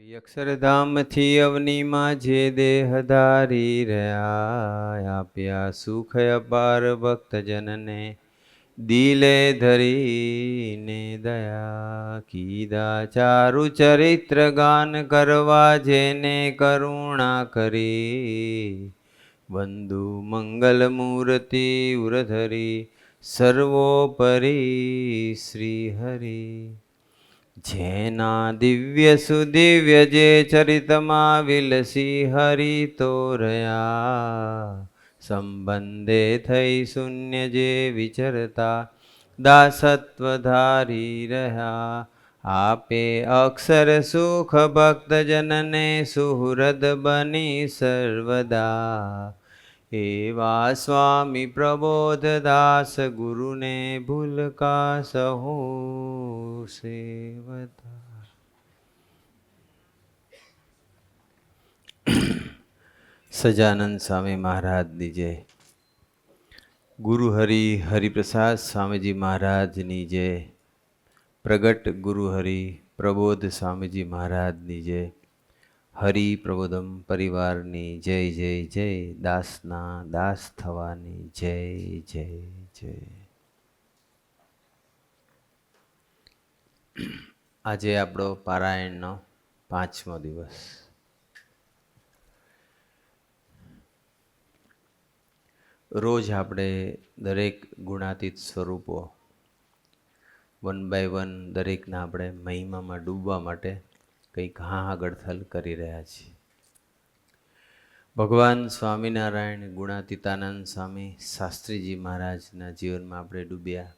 અક્ષરધામથી અવનીમાં જે દેહ ધારી રહ્યા, આપ્યા સુખ અપાર ભક્તજનને દિલે ધરીને દયા. કીધા ચારુ ચરિત્ર ગાન કરવા જેને કરુણા કરી, બંધુ મંગલ મૂર્તિ ઉરધરી સર્વોપરી શ્રી હરિ. જેના દિવ્ય સુદિવ્ય જે ચરિતમાં વિલસી હરિ તોર્યા, સંબંધે થઈ શૂન્ય જે વિચરતા દાસત્વ ધારી રહ્યા. આપે અક્ષર સુખ ભક્તજનને સુહૃદ બની સર્વદા, એવા સ્વામી પ્રબોધદાસ ગુરુને ભૂલકા સહુ સેવતા. સજાનંદ સ્વામી મહારાજની જય. ગુરુ હરિપ્રસાદ સ્વામીજી મહારાજની જય. પ્રગટ ગુરુ હરિ પ્રબોધ સ્વામીજી મહારાજની જય. હરિ પ્રબોધમ પરિવારની જય જય જય. દાસના દાસ થવાની જય જય જય. આજે આપણો પારાયણનો 5મો દિવસ. રોજ આપણે દરેક ગુણાતીત સ્વરૂપો 1 by 1 દરેકના આપણે મહિમામાં ડૂબવા માટે કંઈક હાહાગડથલ કરી રહ્યા છીએ. ભગવાન સ્વામિનારાયણ ગુણાતીતાનંદ સ્વામી શાસ્ત્રીજી મહારાજના જીવનમાં આપણે ડૂબ્યા.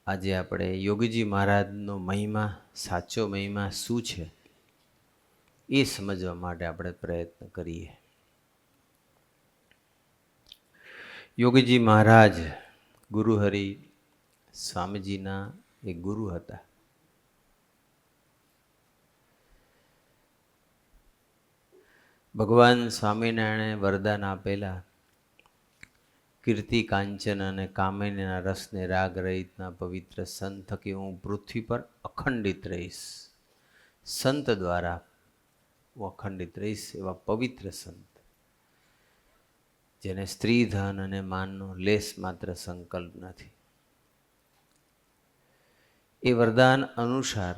આજે આપણે યોગીજી મહારાજનો મહિમા, સાચો મહિમા શું છે એ સમજવા માટે આપણે પ્રયત્ન કરીએ. યોગીજી મહારાજ ગુરુ હરિ સ્વામીજીના એક ગુરુ હતા. ભગવાન સ્વામિનારાયણે વરદાન આપેલા, કીર્તિ કાંચન અને કામિનીના રસને રાગ રહિતના પવિત્ર સંત થકી હું પૃથ્વી પર અખંડિત રહીશ. સંત દ્વારા હું અખંડિત રહીશ, એવા પવિત્ર સંત જેને સ્ત્રી ધન અને માનનો લેસ માત્ર સંકલ્પ નથી. એ વરદાન અનુસાર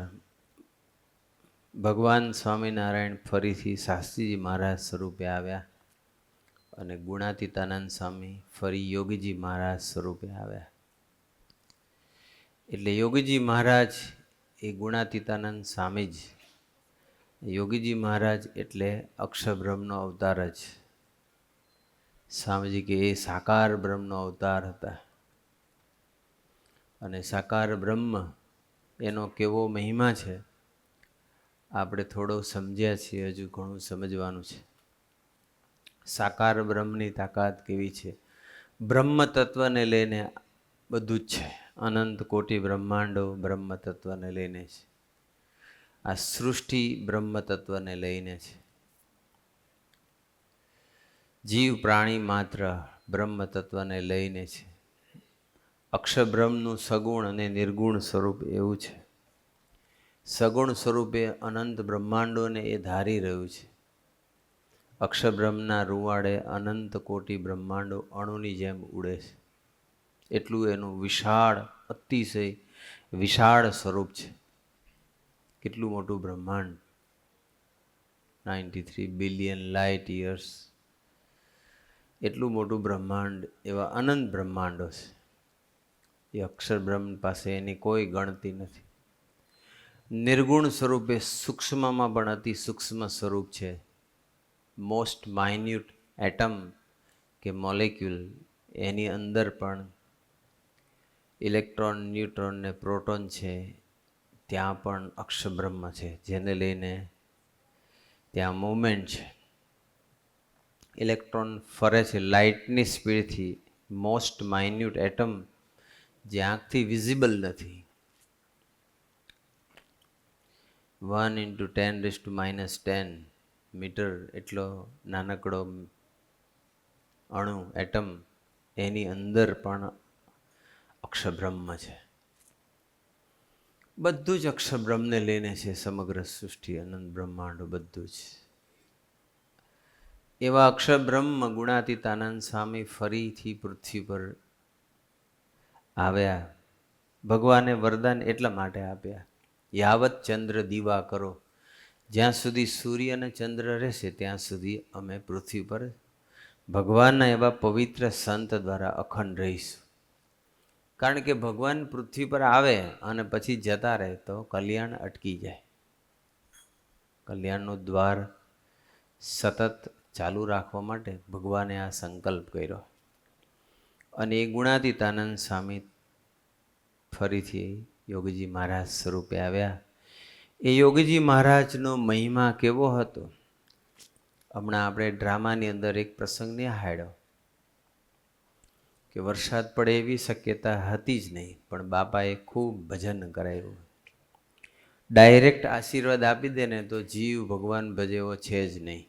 ભગવાન સ્વામિનારાયણ ફરીથી શાસ્ત્રીજી મહારાજ સ્વરૂપે આવ્યા અને ગુણાતીતાનંદ સ્વામી ફરી યોગીજી મહારાજ સ્વરૂપે આવ્યા. એટલે યોગીજી મહારાજ એ ગુણાતીતાનંદ સ્વામી જ, યોગીજી મહારાજ એટલે અક્ષરબ્રહ્મનો અવતાર જ. સ્વામીજી કે એ સાકાર બ્રહ્મનો અવતાર હતા. અને સાકાર બ્રહ્મ એનો કેવો મહિમા છે આપણે થોડો સમજ્યા છીએ, હજુ ઘણું સમજવાનું છે. સાકાર બ્રહ્મની તાકાત કેવી છે? બ્રહ્મ તત્વને લઈને બધું જ છે. અનંત કોટી બ્રહ્માંડો બ્રહ્મ તત્વને લઈને છે. આ સૃષ્ટિ બ્રહ્મ તત્વને લઈને છે. જીવ પ્રાણી માત્ર બ્રહ્મ તત્વને લઈને છે. અક્ષરબ્રહ્મનું સગુણ અને નિર્ગુણ સ્વરૂપ એવું છે. સગુણ સ્વરૂપે અનંત બ્રહ્માંડોને એ ધારી રહ્યું છે. અક્ષરબ્રહ્મના રૂવાડે અનંત કોટી બ્રહ્માંડો અણુની જેમ ઉડે છે. એટલું એનું વિશાળ, અતિશય વિશાળ સ્વરૂપ છે. કેટલું મોટું બ્રહ્માંડ! 93 બિલિયન લાઇટ યર્સ. એટલું મોટું બ્રહ્માંડ, એવા અનંત બ્રહ્માંડો છે. એ અક્ષરબ્રહ્મ પાસે એની કોઈ ગણતી નથી. નિર્ગુણ સ્વરૂપે સૂક્ષ્મમાં પણ અતિ સૂક્ષ્મ સ્વરૂપ છે. મોસ્ટ માઇન્યુટ એટમ કે મોલેક્યુલ, એની અંદર પણ ઇલેક્ટ્રોન, ન્યુટ્રોન ને પ્રોટોન છે. ત્યાં પણ અક્ષરબ્રહ્મ છે, જેને લઈને ત્યાં મૂવમેન્ટ છે. ઇલેક્ટ્રોન ફરે છે લાઇટની સ્પીડથી. મોસ્ટ માઇન્યુટ એટમ જે આંખથી વિઝિબલ નથી, 1 × 10⁻10 મીટર એટલો નાનકડો અણુ, એટમ, એની અંદર પણ અક્ષરબ્રહ્મ છે. બધું જ અક્ષર બ્રહ્મને લઈને છે. સમગ્ર સૃષ્ટિ, અનંત બ્રહ્માંડ બધું જ. એવા અક્ષર બ્રહ્મ ગુણાતીતાનંદ સ્વામી ફરીથી પૃથ્વી પર આવ્યા. ભગવાને વરદાન એટલા માટે આપ્યા, યાવત ચંદ્ર દીવા કરો, જ્યાં સુધી સૂર્ય અને ચંદ્ર રહેશે ત્યાં સુધી અમે પૃથ્વી પર ભગવાનના એવા પવિત્ર સંત દ્વારા અખંડ રહીશું. કારણ કે ભગવાન પૃથ્વી પર આવે અને પછી જતા રહે તો કલ્યાણ અટકી જાય. કલ્યાણનું દ્વાર સતત ચાલુ રાખવા માટે ભગવાને આ સંકલ્પ કર્યો. અને એ ગુણાતીતાનંદ સ્વામી ફરીથી યોગીજી મહારાજ સ્વરૂપે આવ્યા. એ યોગીજી મહારાજનો મહિમા કેવો હતો? હમણાં આપણે ડ્રામાની અંદર એક પ્રસંગ નિહાળ્યો કે વરસાદ પડે એવી શક્યતા હતી જ નહીં, પણ બાપાએ ખૂબ ભજન કરાવ્યું. ડાયરેક્ટ આશીર્વાદ આપી દે ને તો જીવ ભગવાન ભજેવો છે જ નહીં.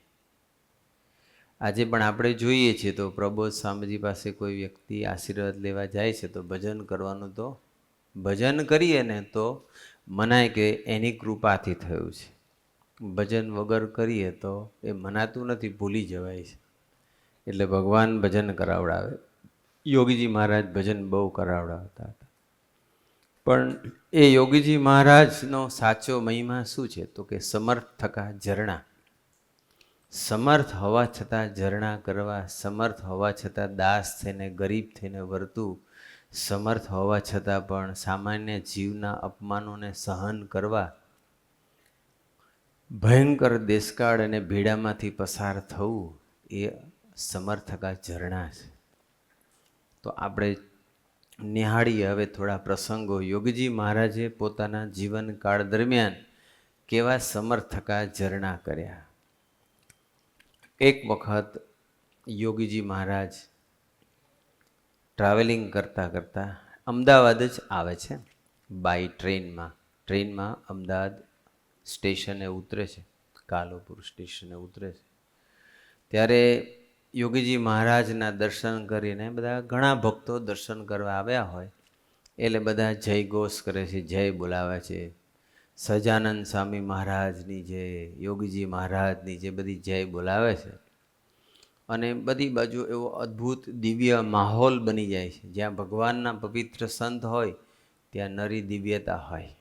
આજે પણ આપણે જોઈએ છીએ તો પ્રબોધ સ્વામીજી પાસે કોઈ વ્યક્તિ આશીર્વાદ લેવા જાય છે તો ભજન કરવાનું, તો ભજન કરીએ ને તો મનાય કે એની કૃપાથી થયું છે. ભજન વગર કરીએ તો એ મનાતું નથી, ભૂલી જવાય છે. એટલે ભગવાન ભજન કરાવડાવે. યોગીજી મહારાજ ભજન બહુ કરાવડાવતા હતા. પણ એ યોગીજી મહારાજનો સાચો મહિમા શું છે? તો કે સમર્થ થકા ઝરણા. સમર્થ હોવા છતાં ઝરણા કરવા, સમર્થ હોવા છતાં દાસ થઈને ગરીબ થઈને વર્તું, સમર્થ હોવા છતાં પણ સામાન્ય જીવના અપમાનોને સહન કરવા, ભયંકર દેશકાળ અને ભીડામાંથી પસાર થવું, એ સમર્થકા ઝરણા છે. તો આપણે નિહાળીએ હવે થોડા પ્રસંગો. યોગીજી મહારાજે પોતાના જીવનકાળ દરમિયાન કેવા સમર્થકા ઝરણા કર્યા. એક વખત યોગીજી મહારાજ ટ્રાવેલિંગ કરતાં કરતાં અમદાવાદ જ આવે છે બાય ટ્રેનમાં અમદાવાદ સ્ટેશને ઉતરે છે, કાલુપુર સ્ટેશને ઉતરે છે. ત્યારે યોગીજી મહારાજના દર્શન કરીને બધા ઘણા ભક્તો દર્શન કરવા આવ્યા હોય એટલે બધા જય ઘોષ કરે છે, જય બોલાવે છે. સહજાનંદ સ્વામી મહારાજની જય, યોગીજી મહારાજની જે બધી જય બોલાવે છે. અને બધી બાજુ એવો અદ્ભુત દિવ્ય માહોલ બની જાય છે. જ્યાં ભગવાનના પવિત્ર સંત હોય ત્યાં નરી દિવ્યતા હોય.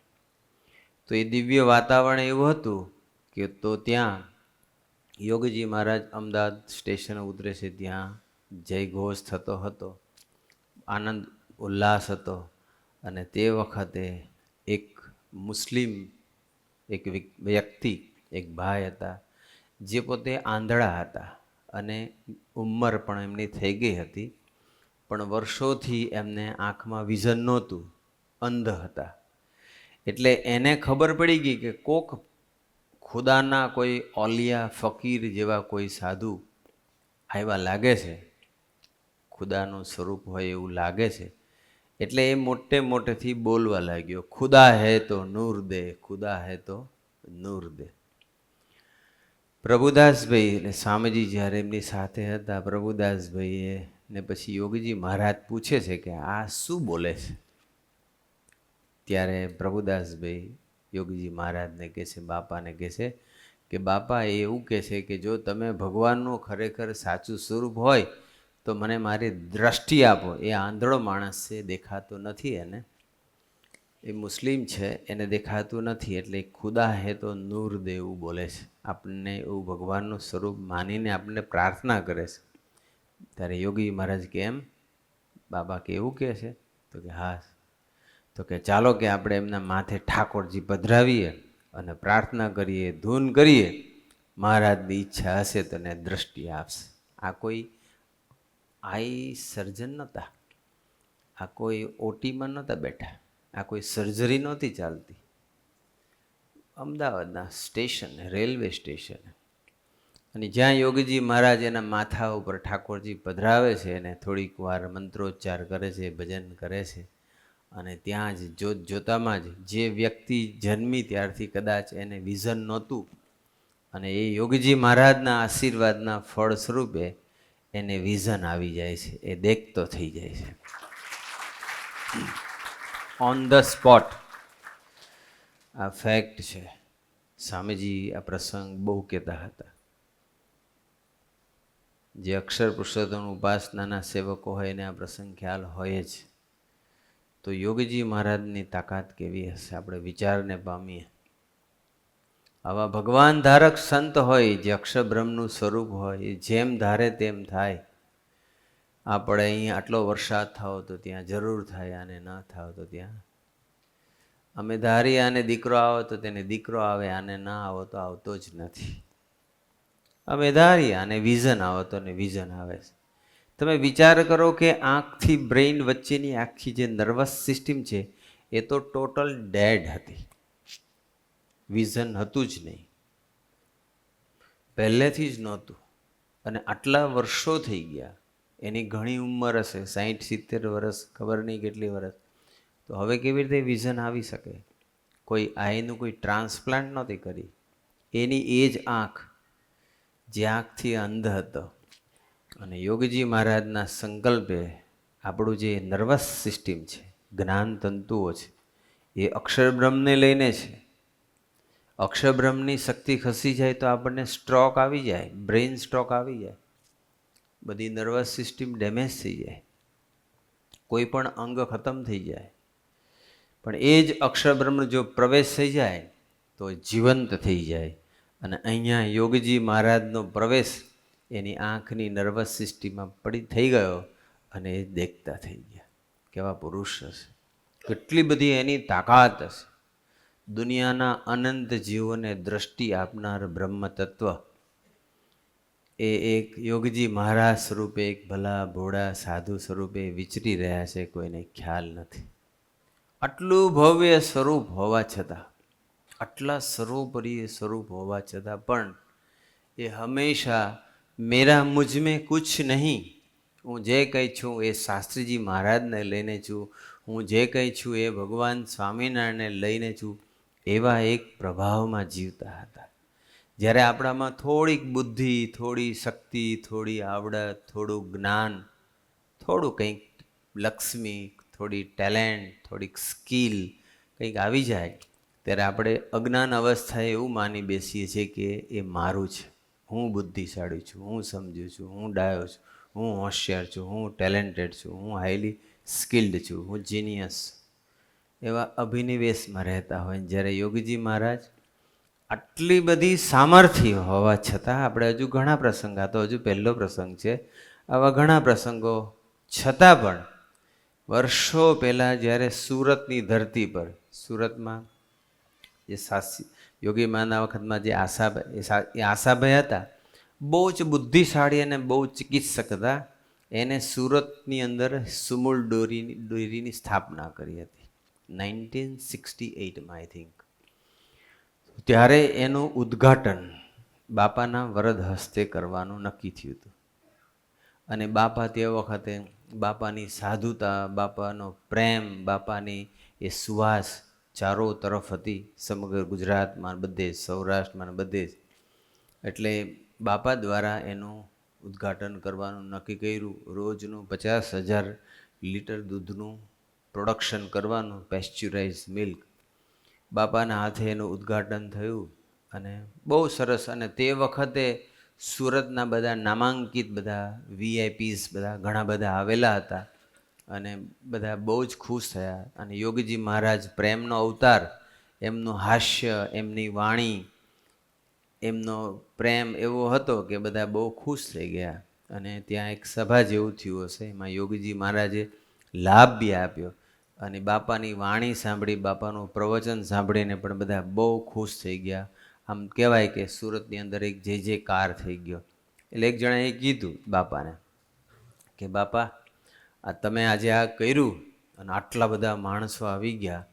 તો એ દિવ્ય વાતાવરણ એવું હતું કે તો ત્યાં યોગીજી મહારાજ અમદાવાદ સ્ટેશન ઉતરે છે, ત્યાં જય ઘોષ થતો હતો, આનંદ ઉલ્લાસ હતો. અને તે વખતે એક મુસ્લિમ એક વ્યક્તિ, એક ભાઈ હતા જે પોતે આંધળા હતા અને ઉંમર પણ એમની થઈ ગઈ હતી, પણ વર્ષોથી એમને આંખમાં વિઝન નહોતું, અંધ હતા. એટલે એને ખબર પડી ગઈ કે કોક ખુદાના કોઈ ઓલિયા ફકીર જેવા કોઈ સાધુ આવ્યા લાગે છે, ખુદાનું સ્વરૂપ હોય એવું લાગે છે. એટલે એ મોટેથી બોલવા લાગ્યો, ખુદા હૈ તો નૂર દે, ખુદા હૈ તો નૂર દે. પ્રભુદાસભાઈ એટલે સ્વામીજી જ્યારે એમની સાથે હતા, પ્રભુદાસભાઈએ ને પછી યોગીજી મહારાજ પૂછે છે કે આ શું બોલે છે? ત્યારે પ્રભુદાસભાઈ યોગીજી મહારાજને કહે છે, બાપાને કહે છે કે બાપા એ એવું કહે છે કે જો તમે ભગવાનનું ખરેખર સાચું સ્વરૂપ હોય તો મને મારી દ્રષ્ટિ આપો. એ આંધળો માણસ છે, દેખાતો નથી એને, એ મુસ્લિમ છે, એને દેખાતું નથી, એટલે ખુદા હે તો નૂર દે એવું બોલે છે. આપણને એવું ભગવાનનું સ્વરૂપ માનીને આપણને પ્રાર્થના કરે છે. ત્યારે યોગી મહારાજ કે એમ બાબા કે એવું કહે છે? તો કે હા. તો કે ચાલો કે આપણે એમના માથે ઠાકોરજી પધરાવીએ અને પ્રાર્થના કરીએ, ધૂન કરીએ, મહારાજની ઈચ્છા હશે તો એને દ્રષ્ટિ આપશે. આ કોઈ આઈ સર્જન નહોતા, આ કોઈ ઓટીમાં નહોતા બેઠા, આ કોઈ સર્જરી નહોતી ચાલતી. અમદાવાદના સ્ટેશન, રેલવે સ્ટેશન, અને જ્યાં યોગીજી મહારાજ એના માથા ઉપર ઠાકોરજી પધરાવે છે અને થોડીક વાર મંત્રોચ્ચાર કરે છે, ભજન કરે છે, અને ત્યાં જ જોતામાં જ જે વ્યક્તિ જન્મી ત્યારથી કદાચ એને વિઝન નહોતું, અને એ યોગીજી મહારાજના આશીર્વાદના ફળ સ્વરૂપે એને વિઝન આવી જાય છે, એ દેખતો થઈ જાય છે ઓન ધ સ્પોટ. આ ફેક્ટ છે. સ્વામીજી આ પ્રસંગ બહુ કહેતા હતા. જે અક્ષર પુરુષોત્તમ ઉપાસનાના સેવકો હોય એને આ પ્રસંગ ખ્યાલ હોય જ. તો યોગીજી મહારાજની તાકાત કેવી હશે આપણે વિચારને પામીએ. આવા ભગવાન ધારક સંત હોય જે અક્ષર બ્રહ્મનું સ્વરૂપ હોય, જેમ ધારે તેમ થાય. આપણે અહીં આટલો વરસાદ થાવ તો ત્યાં જરૂર થાય, આને ન થાવ તો ત્યાં. અમે ધારી આને દીકરો આવે તો તેને દીકરો આવે, આને ના આવો તો આવતો જ નથી. અમે ધારી આને વિઝન આવે તો ને વિઝન આવે છે. તમે વિચાર કરો કે આંખથી બ્રેઇન વચ્ચેની આખી જે નર્વસ સિસ્ટમ છે એ તો ટોટલ ડેડ હતી. વિઝન હતું જ નહીં, પહેલેથી જ નહોતું. અને આટલા વર્ષો થઈ ગયા, એની ઘણી ઉંમર હશે, 60-70 વર્ષ, ખબર નહીં કેટલી વર્ષ. તો હવે કેવી રીતે વિઝન આવી શકે? કોઈ આઈનું કોઈ ટ્રાન્સપ્લાન્ટ નહોતી કરી. એની એ જ આંખ જે આંખથી અંધ હતો. અને યોગીજી મહારાજના સંકલ્પે આપણું જે નર્વસ સિસ્ટમ છે, જ્ઞાન તંતુઓ છે, એ અક્ષરબ્રહ્મને લઈને છે. અક્ષરબ્રહ્મની શક્તિ ખસી જાય તો આપણને સ્ટ્રોક આવી જાય, બ્રેઇન સ્ટ્રોક આવી જાય, બધી નર્વસ સિસ્ટમ ડેમેજ થઈ જાય, કોઈ પણ અંગ ખતમ થઈ જાય. પણ એ જ અક્ષરબ્રહ્મ જો પ્રવેશ થઈ જાય તો જીવંત થઈ જાય. અને અહીંયા યોગીજી મહારાજનો પ્રવેશ એની આંખની નર્વસ સિસ્ટમમાં થઈ ગયો અને એ દેખતા થઈ ગયા. કેવા પુરુષ હશે, કેટલી બધી એની તાકાત હશે. દુનિયાના અનંત જીવોને દ્રષ્ટિ આપનાર બ્રહ્મ તત્વ એ એક યોગીજી મહારાજ સ્વરૂપે, એક ભલા ભોળા સાધુ સ્વરૂપે વિચરી રહ્યા છે, કોઈને ખ્યાલ નથી. આટલું ભવ્ય સ્વરૂપ હોવા છતાં, આટલા સર્વોપરી સ્વરૂપ હોવા છતાં પણ એ હંમેશા મેરા મુझ में कुछ નહીં, હું જે કંઈ છું એ શાસ્ત્રીજી મહારાજને લઈને છું, હું જે કંઈ છું એ ભગવાન સ્વામિનારાયણને લઈને છું, એવા એક પ્રભાવમાં જીવતા હતા. જ્યારે આપણામાં થોડીક બુદ્ધિ, થોડી શક્તિ, થોડી આવડત, થોડું જ્ઞાન, થોડું કંઈક લક્ષ્મી, થોડી ટેલેન્ટ, થોડીક સ્કિલ કંઈક આવી જાય, ત્યારે આપણે અજ્ઞાન અવસ્થાએ એવું માની બેસીએ છીએ કે એ મારું છે, હું બુદ્ધિશાળી છું, હું સમજુ છું, હું ડાયો છું, હું હોશિયાર છું, હું ટેલેન્ટેડ છું, હું હાઈલી સ્કિલ્ડ છું, હું જીનિયસ. એવા અભિનિવેશમાં રહેતા હોય. જ્યારે યોગીજી મહારાજ આટલી બધી સામર્થ્ય હોવા છતાં, આપણે હજુ ઘણા પ્રસંગ, આ તો હજુ પહેલો પ્રસંગ છે, આવા ઘણા પ્રસંગો છતાં પણ વર્ષો પહેલાં જ્યારે સુરતની ધરતી પર, સુરતમાં જે યોગી મહારાજના વખતમાં જે આશાભાઈ હતા, બહુ જ બુદ્ધિશાળી અને બહુ ચિકિત્સક હતા. એને સુરતની અંદર સુમૂલ ડેરીની સ્થાપના કરી હતી 1968માં, આઈ થિંક. ત્યારે એનું ઉદ્ઘાટન બાપાના વરદ હસ્તે કરવાનું નક્કી થયું હતું. અને બાપા તે વખતે બાપાની સાધુતા, બાપાનો પ્રેમ, બાપાની એ સુવાસ ચારો તરફ હતી, સમગ્ર ગુજરાતમાં બધે, સૌરાષ્ટ્રમાં બધે જ. એટલે બાપા દ્વારા એનું ઉદ્ઘાટન કરવાનું નક્કી કર્યું. રોજનું 50,000 લીટર દૂધનું પ્રોડક્શન કરવાનું, પેસ્ચ્યુરાઇઝ મિલ્ક. બાપાના હાથે એનું ઉદ્ઘાટન થયું અને બહુ સરસ. અને તે વખતે સુરતના બધા નામાંકિત બધા VIPs બધા ઘણા બધા આવેલા હતા અને બધા બહુ જ ખુશ થયા. અને યોગીજી મહારાજ પ્રેમનો અવતાર, એમનું હાસ્ય, એમની વાણી, એમનો પ્રેમ એવો હતો કે બધા બહુ ખુશ થઈ ગયા. અને ત્યાં એક સભા જેવું થયું હશે, એમાં યોગીજી મહારાજે લાભ બી આપ્યો. અને બાપાની વાણી સાંભળી, બાપાનું પ્રવચન સાંભળીને પણ બધા બહુ ખુશ થઈ ગયા. આમ કહેવાય કે સુરતની અંદર એક જે કાર થઈ ગયો. એટલે એક જણાએ કીધું બાપાને કે બાપા, આ તમે આજે આ કર્યું અને આટલા બધા માણસો આવી ગયા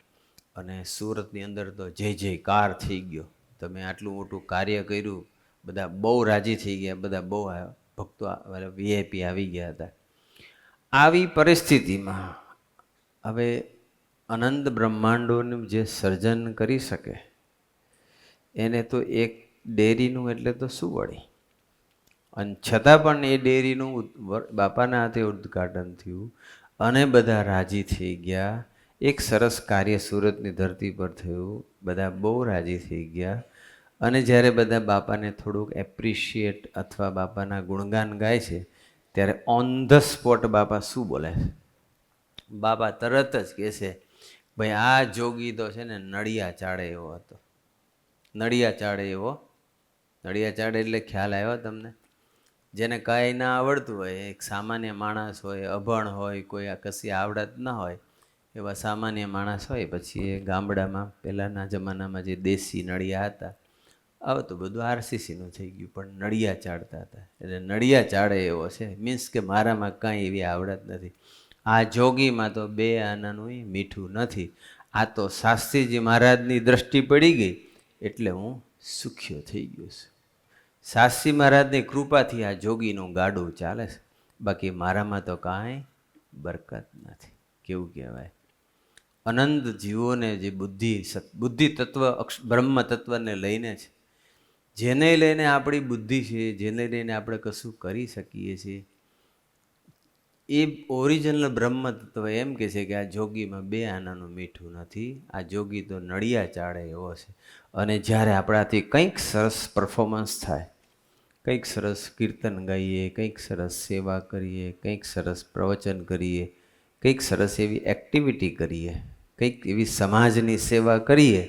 અને સુરતની અંદર તો જે કાર થઈ ગયો, તમે આટલું મોટું કાર્ય કર્યું, બધા બહુ રાજી થઈ ગયા, બધા બહુ ભક્તો VIP આવી ગયા હતા. આવી પરિસ્થિતિમાં હવે અનંત બ્રહ્માંડોનું જે સર્જન કરી શકે એને તો એક ડેરીનું એટલે તો શું વળી. અને છતાં પણ એ ડેરીનું બાપાના હાથે ઉદ્ઘાટન થયું અને બધા રાજી થઈ ગયા. એક સરસ કાર્ય સુરતની ધરતી પર થયું, બધા બહુ રાજી થઈ ગયા. અને જ્યારે બધા બાપાને થોડુંક એપ્રિશિએટ અથવા બાપાના ગુણગાન ગાય છે, ત્યારે ઓન ધ સ્પોટ બાપા શું બોલે છે? બાપા તરત જ કહે છે, ભાઈ આ જોગી તો છે ને નડિયા ચાળે એવો હતો. નડિયા ચાળે એવો, નડિયા ચાળે એટલે ખ્યાલ આવ્યો તમને? જેને કાંઈ ના આવડતું હોય, એક સામાન્ય માણસ હોય, અભણ હોય, કોઈ કશી આવડત ના હોય, એવા સામાન્ય માણસ હોય, પછી એ ગામડામાં પહેલાંના જમાનામાં જે દેશી નળિયા હતા, હવે તો બધું આરસીસીનું થઈ ગયું, પણ નળિયા ચાળતા હતા. એટલે નળિયા ચાળે એવો છે, મીન્સ કે મારામાં કાંઈ એવી આવડત નથી. આ જોગીમાં તો બે આનાનું મીઠું નથી. આ તો શાસ્ત્રીજી મહારાજની દ્રષ્ટિ પડી ગઈ એટલે હું સુખ્યો થઈ ગયો છું. શાસ્ત્રી મહારાજની કૃપાથી આ જોગીનું ગાડું ચાલે છે, બાકી મારામાં તો કાંઈ બરકત નથી. કેવું કહેવાય? અનંત જીવોને જે બુદ્ધિ તત્વ બ્રહ્મ તત્વને લઈને છે, જેને લઈને આપણી બુદ્ધિ છે, જેને લઈને આપણે કશું કરી શકીએ છીએ, એ ઓરિજિનલ બ્રહ્મ તત્વ એમ કહે છે કે આ જોગીમાં બે આનાનું મીઠું નથી. આ જોગી તો નડિયા ચાળે એવો છે. અને જ્યારે આપણાથી કંઈક સરસ પરફોર્મન્સ થાય, કંઈક સરસ કીર્તન ગાઈએ, કંઈક સરસ સેવા કરીએ, કંઈક સરસ પ્રવચન કરીએ, કંઈક સરસ એવી એક્ટિવિટી કરીએ, કંઈક એવી સમાજની સેવા કરીએ,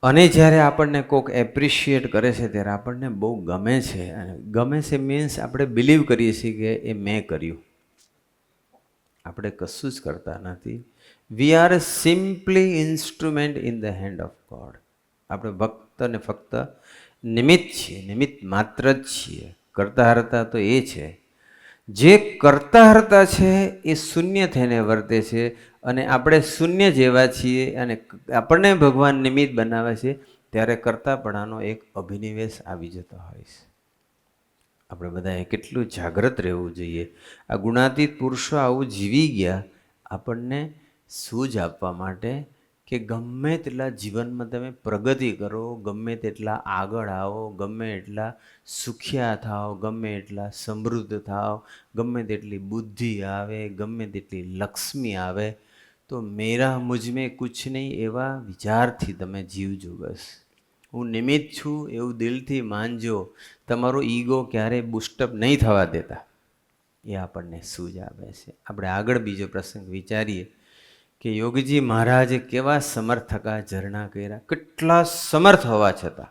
અને જ્યારે આપણને કોઈક એપ્રિશિએટ કરે છે ત્યારે આપણને બહુ ગમે છે. અને ગમે છે મીન્સ આપણે બિલીવ કરીએ છીએ કે એ મેં કર્યું. આપણે કશું જ કરતા નથી. We are simply instrument in the hand of God. આપણે ફક્ત ને ફક્ત નિમિત્ત છીએ, નિમિત્ત માત્ર જ છીએ. કરતા હરતા તો એ છે. જે કરતા હરતા છે એ શૂન્ય થઈને વર્તે છે, અને આપણે શૂન્ય જેવા છીએ, અને આપણને ભગવાન નિમિત્ત બનાવે છે, ત્યારે કરતાપણાનો એક અભિનિવેશ આવી જતો હોય છે. આપણે બધાએ કેટલું જાગૃત રહેવું જોઈએ. આ ગુણાતીત પુરુષો આવું જીવી ગયા આપણને સૂઝ આપવા માટે કે ગમે તેટલા જીવનમાં તમે પ્રગતિ કરો, ગમે તેટલા આગળ આવો, ગમે એટલા સુખિયા થાઓ, ગમે એટલા સમૃદ્ધ થાઓ, ગમે તેટલી બુદ્ધિ આવે, ગમે તેટલી લક્ષ્મી આવે, તો મેરા મુજમે કુછ નહીં એવા વિચારથી તમે જીવજો. બસ હું નિમિત્ત છું એવું દિલથી માનજો. તમારો ઈગો ક્યારેય બુસ્ટઅપ નહીં થવા દેતા. એ આપણને સૂઝ આપે છે. આપણે આગળ બીજો પ્રસંગ વિચારીએ કે યોગીજી મહારાજે કેવા સમર્થકા ઝરણા કર્યા, કેટલા સમર્થ હોવા છતાં.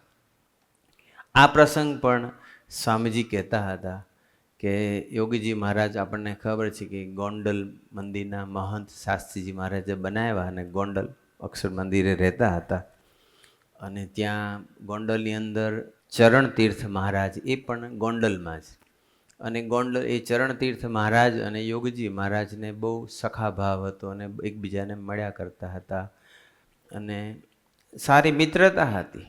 આ પ્રસંગ પણ સ્વામીજી કહેતા હતા કે યોગીજી મહારાજ, આપણને ખબર છે કે ગોંડલ મંદિરના મહંત શાસ્ત્રીજી મહારાજે બનાવ્યા, અને ગોંડલ અક્ષર મંદિરે રહેતા હતા. અને ત્યાં ગોંડલની અંદર ચરણતીર્થ મહારાજ, એ પણ ગોંડલમાં જ. અને ગોંડલ એ ચરણતીર્થ મહારાજ અને યોગીજી મહારાજને બહુ સખાભાવ હતો, અને એકબીજાને મળ્યા કરતા હતા, અને સારી મિત્રતા હતી.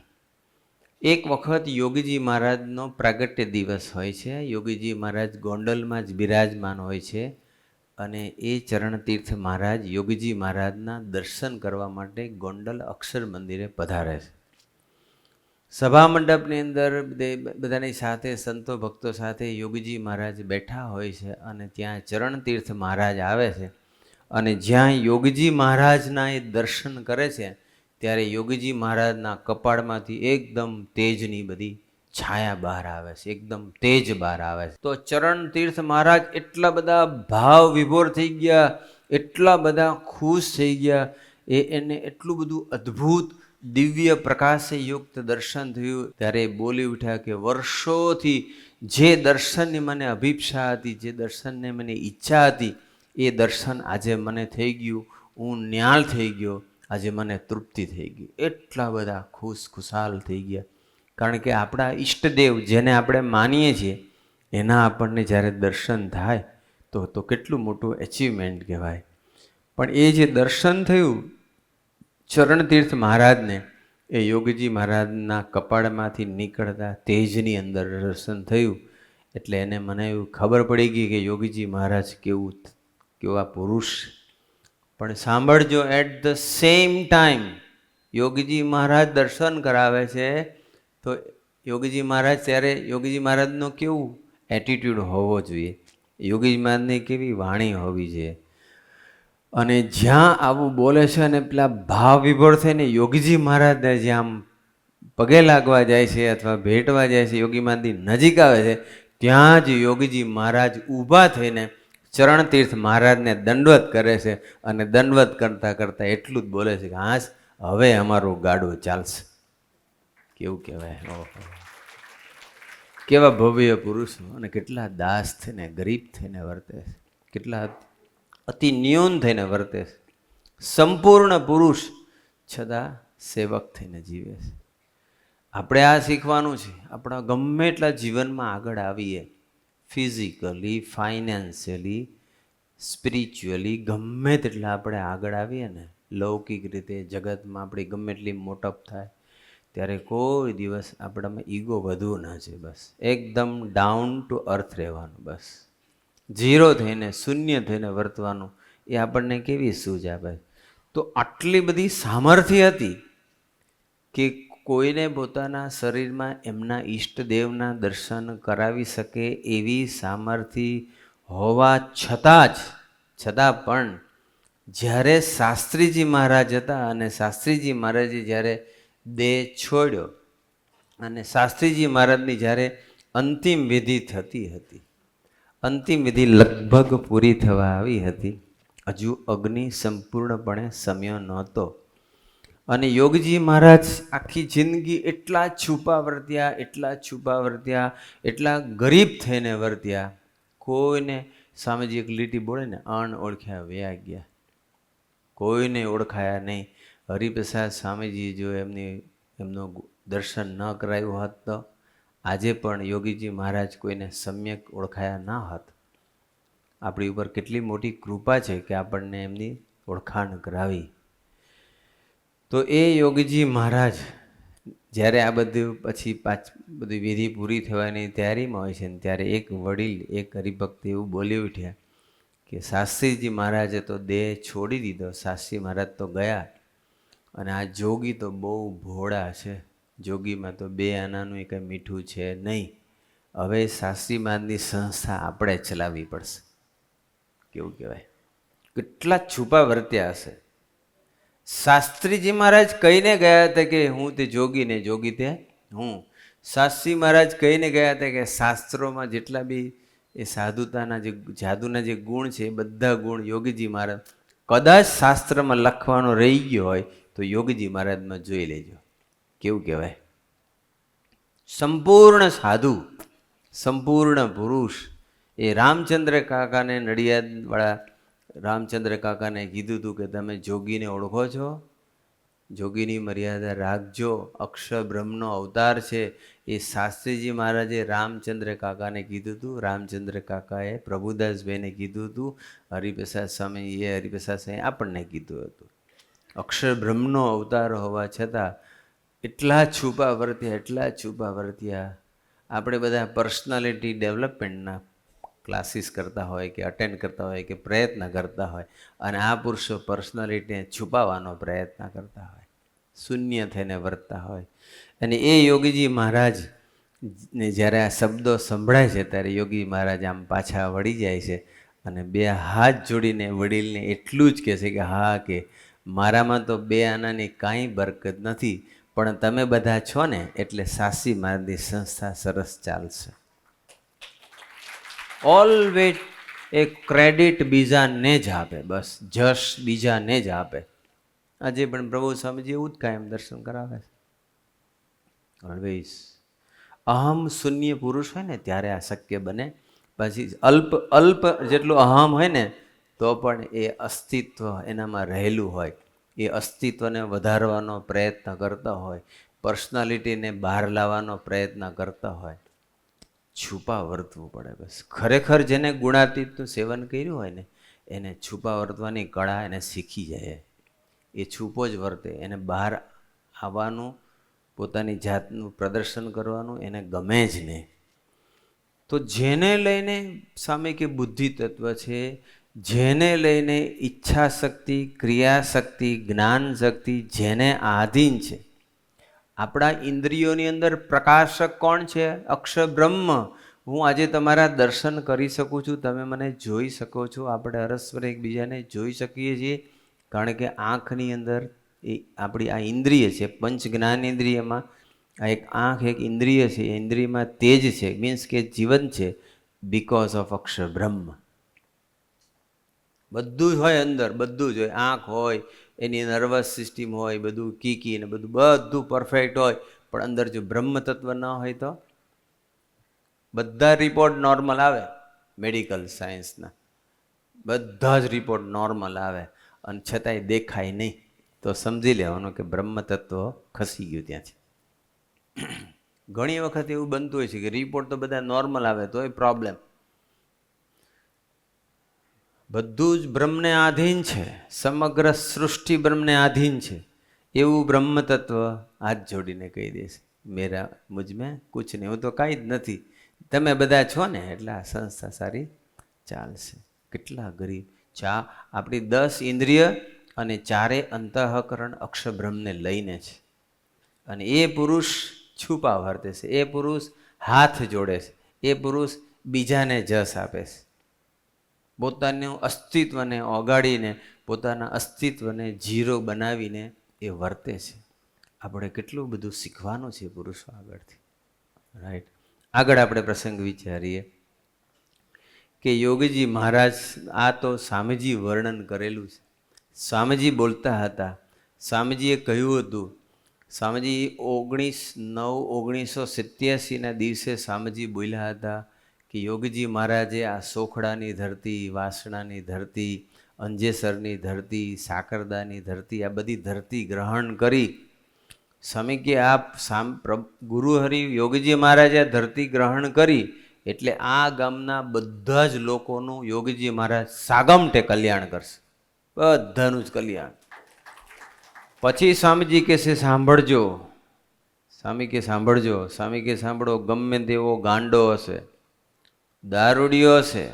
એક વખત યોગીજી મહારાજનો પ્રાગટ્ય દિવસ હોય છે. યોગીજી મહારાજ ગોંડલમાં જ બિરાજમાન હોય છે, અને એ ચરણતીર્થ મહારાજ યોગીજી મહારાજના દર્શન કરવા માટે ગોંડલ અક્ષર મંદિરે પધારે છે. સભા મંડપની અંદર બધાની સાથે, સંતો ભક્તો સાથે યોગીજી મહારાજ બેઠા હોય છે, અને ત્યાં ચરણતીર્થ મહારાજ આવે છે. અને જ્યાં યોગીજી મહારાજના એ દર્શન કરે છે, ત્યારે યોગીજી મહારાજના કપાળમાંથી એકદમ તેજની બધી છાયા બહાર આવે છે, એકદમ તેજ બહાર આવે છે. તો ચરણતીર્થ મહારાજ એટલા બધા ભાવ વિભોર થઈ ગયા, એટલા બધા ખુશ થઈ ગયા, એને એટલું બધું અદ્ભુત દિવ્ય પ્રકાશે યુક્ત દર્શન થયું. ત્યારે બોલી ઉઠ્યા કે વર્ષોથી જે દર્શનની મને અભિપ્સા હતી, જે દર્શનને મને ઈચ્છા હતી, એ દર્શન આજે મને થઈ ગયું. હું ન્યાલ થઈ ગયો, આજે મને તૃપ્તિ થઈ ગઈ. એટલા બધા ખુશાલ થઈ ગયા. કારણ કે આપણા ઈષ્ટદેવ જેને આપણે માનીએ છીએ, એના આપણને જ્યારે દર્શન થાય તો કેટલું મોટું એચિવમેન્ટ કહેવાય. પણ એ જે દર્શન થયું ચરણતીર્થ મહારાજને, એ યોગીજી મહારાજના કપાળમાંથી નીકળતા તેજની અંદર દર્શન થયું. એટલે એને મને એવું ખબર પડી ગઈ કે યોગીજી મહારાજ કેવા પુરુષ. પણ સાંભળજો, at the same time Yogiji Maharaj દર્શન કરાવે છે, તો યોગીજી મહારાજ, ત્યારે યોગીજી મહારાજનો કેવું એટીટ્યૂડ હોવો જોઈએ, યોગીજી મહારાજની કેવી વાણી હોવી જોઈએ. અને જ્યાં આવું બોલે છે અને પેલા ભાવ વિભોર થઈને યોગીજી મહારાજને જ્યાં આમ પગે લાગવા જાય છે અથવા ભેટવા જાય છે, યોગી મહારાજની નજીક આવે છે, ત્યાં જ યોગીજી મહારાજ ઊભા થઈને ચરણતીર્થ મહારાજને દંડવત કરે છે અને દંડવત કરતાં કરતાં એટલું જ બોલે છે કે હા હવે અમારું ગાડું ચાલશે. કેવું કહેવાય! ઓહો, કેવા ભવ્ય પુરુષો અને કેટલા દાસ થઈને ગરીબ થઈને વર્તે છે, કેટલા અતિ ન્યૂન થઈને વર્તે છે. સંપૂર્ણ પુરુષ છતાં સેવક થઈને જીવે છે. આપણે આ શીખવાનું છે. આપણા ગમે એટલા જીવનમાં આગળ આવીએ, ફિઝિકલી, ફાઇનાન્શિયલી, સ્પિરિચ્યુઅલી, ગમે તેટલા આપણે આગળ આવીએ ને, લૌકિક રીતે જગતમાં આપણી ગમે એટલી મોટપ થાય, ત્યારે કોઈ દિવસ આપણામાં ઈગો વધવું ના છે. બસ એકદમ ડાઉન ટુ અર્થ રહેવાનું, બસ ઝીરો થઈને, શૂન્ય થઈને વર્તવાનું. એ આપણને કેવી સૂઝ આપે? તો આટલી બધી સામર્થ્ય હતી કે કોઈને પોતાના શરીરમાં એમના ઈષ્ટદેવના દર્શન કરાવી શકે એવી સામર્થ્ય હોવા છતાં પણ જ્યારે શાસ્ત્રીજી મહારાજ હતા અને શાસ્ત્રીજી મહારાજે જ્યારે દેહ છોડ્યો અને શાસ્ત્રીજી મહારાજની જ્યારે અંતિમ વિધિ થતી હતી, અંતિમ વિધિ લગભગ પૂરી થવા આવી હતી, હજુ અગ્નિ સંપૂર્ણપણે સમ્યો નહોતો. અને યોગજી મહારાજ આખી જિંદગી એટલા છુપા વર્ત્યા, એટલા છુપા વર્ત્યા, એટલા ગરીબ થઈને વર્ત્યા. કોઈને સ્વામીજી એક લીટી બોલે ને, અણઓળખ્યા વયા ગયા, કોઈને ઓળખાયા નહીં. હરિપ્રસાદ સ્વામીજી જો એમનું દર્શન ન કરાયું હોત તો આજે પણ યોગીજી મહારાજ કોઈને સમ્યક ઓળખાયા ના હોત. આપણી ઉપર કેટલી મોટી કૃપા છે કે આપણને એમની ઓળખાણ કરાવી. તો એ યોગીજી મહારાજ જ્યારે આ બધું પછી બધી વિધિ પૂરી થવાની તૈયારીમાં હોય છે ને, ત્યારે એક વડીલ, એક હરિભક્ત એવું બોલી ઉઠ્યા કે શાસ્ત્રીજી મહારાજે તો દેહ છોડી દીધો, શાસ્ત્રી મહારાજ તો ગયા, અને આ જોગી તો બહુ ભોળા છે, જોગીમાં તો બે આનાનું કંઈ મીઠું છે નહીં. હવે શાસ્ત્રી મહારાજની સંસ્થા આપણે ચલાવવી પડશે. કેવું કહેવાય! કેટલા છુપા વર્ત્યા હશે. શાસ્ત્રીજી મહારાજ કહીને ગયા હતા કે હું તે જોગી ને જોગી તે હું. શાસ્ત્રી મહારાજ કહીને ગયા હતા કે શાસ્ત્રોમાં જેટલા બી એ સાધુતાના જે જાદુના જે ગુણ છે, એ બધા ગુણ યોગીજી મહારાજ, કદાચ શાસ્ત્રમાં લખવાનો રહી ગયો હોય તો યોગીજી મહારાજમાં જોઈ લેજો. કેવું કહેવાય! સંપૂર્ણ સાધુ, સંપૂર્ણ પુરુષ. એ રામચંદ્ર કાકાને, નડિયાદવાળા રામચંદ્ર કાકાને કીધું હતું કે તમે જોગીને ઓળખો છો? જોગીની મર્યાદા રાખજો, અક્ષર બ્રહ્મનો અવતાર છે. એ શાસ્ત્રીજી મહારાજે રામચંદ્ર કાકાને કીધું હતું, રામચંદ્ર કાકાએ પ્રભુદાસભાઈને કીધું હતું, હરિપ્રસાદ સ્વામીએ હરિપ્રસાદ સ્વામી આપણને કીધું હતું. અક્ષર બ્રહ્મનો અવતાર હોવા છતાં એટલા છુપા વર્ત્યા, એટલા છુપા વર્ત્યા. આપણે બધા પર્સનાલિટી ડેવલપમેન્ટના ક્લાસીસ કરતા હોય કે અટેન્ડ કરતા હોય કે પ્રયત્ન કરતા હોય, અને આ પુરુષો પર્સનાલિટીને છુપાવવાનો પ્રયત્ન કરતા હોય, શૂન્ય થઈને વર્તતા હોય. અને એ યોગીજી મહારાજને જ્યારે આ શબ્દો સંભળાય છે ત્યારે યોગી મહારાજ આમ પાછા વળી જાય છે અને બે હાથ જોડીને વડીલને એટલું જ કહે છે કે હા, કે મારામાં તો બે આનાની કાંઈ બરકત નથી, પણ તમે બધા છો ને એટલે શાસ્ત્રી મહારાજની સંસ્થા સરસ ચાલશે. ઓલવેઝ એ ક્રેડિટ બીજાને જ આપે, બસ જશ બીજાને જ આપે. આજે પણ પ્રભુ સ્વામીજી એવું જ કાયમ દર્શન કરાવે છે. ઓલવેઝ અહમ શૂન્ય પુરુષ હોય ને ત્યારે આ શક્ય બને. પછી અલ્પ જેટલું અહમ હોય ને તો પણ એ અસ્તિત્વ એનામાં રહેલું હોય, એ અસ્તિત્વને વધારવાનો પ્રયત્ન કરતા હોય, પર્સનાલિટીને બહાર લાવવાનો પ્રયત્ન કરતા હોય. છુપા વર્તવું પડે બસ. ખરેખર જેને ગુણાતીતનું સેવન કર્યું હોય ને એને છુપા વર્તવાની કળા એને શીખી જાય. એ છુપો જ વર્તે, એને બહાર આવવાનું, પોતાની જાતનું પ્રદર્શન કરવાનું એને ગમે જ નહીં. તો જેને લઈને સામે કે બુદ્ધિ તત્વ છે, જેને લઈને ઈચ્છા શક્તિ, ક્રિયાશક્તિ, જ્ઞાન શક્તિ જેને આધીન છે. આપણા ઇન્દ્રિયોની અંદર પ્રકાશક કોણ છે? અક્ષર બ્રહ્મ. હું આજે તમારા દર્શન કરી શકું છું, તમે મને જોઈ શકો છો, આપણે અરસ્પર એકબીજાને જોઈ શકીએ છીએ, કારણ કે આંખની અંદર એ આપણી આ ઇન્દ્રિય છે, પંચ જ્ઞાન ઇન્દ્રિયમાં આ એક આંખ એક ઇન્દ્રિય છે, એ ઇન્દ્રિયમાં તેજ છે, મીન્સ કે જીવન છે, બિકોઝ ઓફ અક્ષર બ્રહ્મ. બધું જ હોય અંદર, બધું જ હોય, આંખ હોય, એની નર્વસ સિસ્ટમ હોય, બધું કીકી ને બધું પરફેક્ટ હોય, પણ અંદર જો બ્રહ્મ તત્વ ન હોય તો બધા રિપોર્ટ નોર્મલ આવે, મેડિકલ સાયન્સના બધા જ રિપોર્ટ નોર્મલ આવે, અને છતાંય દેખાય નહીં, તો સમજી લેવાનું કે બ્રહ્મ તત્વ ખસી ગયું ત્યાંથી. ઘણી વખત એવું બનતું હોય છે કે રિપોર્ટ તો બધા નોર્મલ આવે તોય પ્રોબ્લેમ. બધું જ બ્રહ્મને આધીન છે, સમગ્ર સૃષ્ટિ બ્રહ્મને આધીન છે, એવું બ્રહ્મ તત્વ હાથ જોડીને કહી દેશે, મેરા મુझ में कुछ नहीं, હું તો કાંઈ જ નથી, તમે બધા છો ને એટલે આ સંસ્થા સારી ચાલશે. કેટલા ગરીબ ચા આપણી 10 ઇન્દ્રિય અને 4 અંતઃકરણ અક્ષરબ્રહ્મને લઈને છે, અને એ પુરુષ છુપા વર્તે છે, એ પુરુષ હાથ જોડે છે, એ પુરુષ બીજાને જસ આપે છે, પોતાનું અસ્તિત્વને ઓગાળીને પોતાના અસ્તિત્વને ઝીરો બનાવીને એ વર્તે છે. આપણે કેટલું બધું શીખવાનું છે પુરુષો આગળથી, રાઈટ. આગળ આપણે પ્રસંગ વિચારીએ કે યોગીજી મહારાજ, આ તો સ્વામીજી વર્ણન કરેલું છે. સ્વામીજી બોલતા હતા, સ્વામીજીએ કહ્યું હતું, સ્વામીજી 19/9/1987 દિવસે સ્વામીજી બોલ્યા હતા કે યોગીજી મહારાજે આ સોખડાની ધરતી, વાસણાની ધરતી, અંજેસરની ધરતી, સાકરદાની ધરતી, આ બધી ધરતી ગ્રહણ કરી. સ્વામી કે આપ ગુરુહરિ યોગીજી મહારાજે આ ધરતી ગ્રહણ કરી એટલે આ ગામના બધા જ લોકોનું યોગીજી મહારાજ સાગમટે કલ્યાણ કરશે, બધાનું જ કલ્યાણ. પછી સ્વામીજી કે છે સાંભળજો, સ્વામી કે સાંભળજો, સ્વામી કે સાંભળો, ગમે તેવો ગાંડો હશે, દારૂડિયો હશે,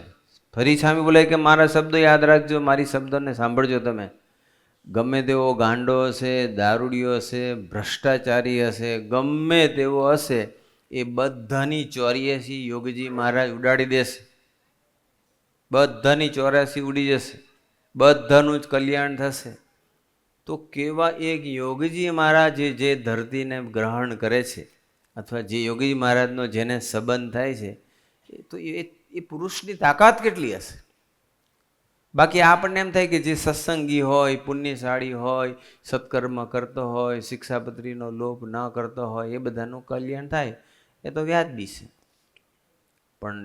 ફરી સ્વામી બોલે કે મારા શબ્દો યાદ રાખજો, મારી શબ્દોને સાંભળજો તમે, ગમે તેવો ગાંડો હશે, દારૂડિયો હશે, ભ્રષ્ટાચારી હશે, ગમે તેવો હશે, એ બધાની 84 યોગીજી મહારાજ ઉડાડી દેશે, બધાની 84 ઉડી જશે, બધાનું જ કલ્યાણ થશે. તો કેવા એક યોગીજી મહારાજ જે ધરતીને ગ્રહણ કરે છે, અથવા જે યોગીજી મહારાજનો જેને સંબંધ થાય છે, તો એ પુરુષની તાકાત કેટલી હશે. બાકી આપણને એમ થાય કે જે સત્સંગી હોય, પુણ્યશાળી હોય, સત્કર્મ કરતો હોય, શિક્ષાપત્રીનો લોભ ન કરતો હોય, એ બધાનું કલ્યાણ થાય, એ તો વ્યાજબી છે. પણ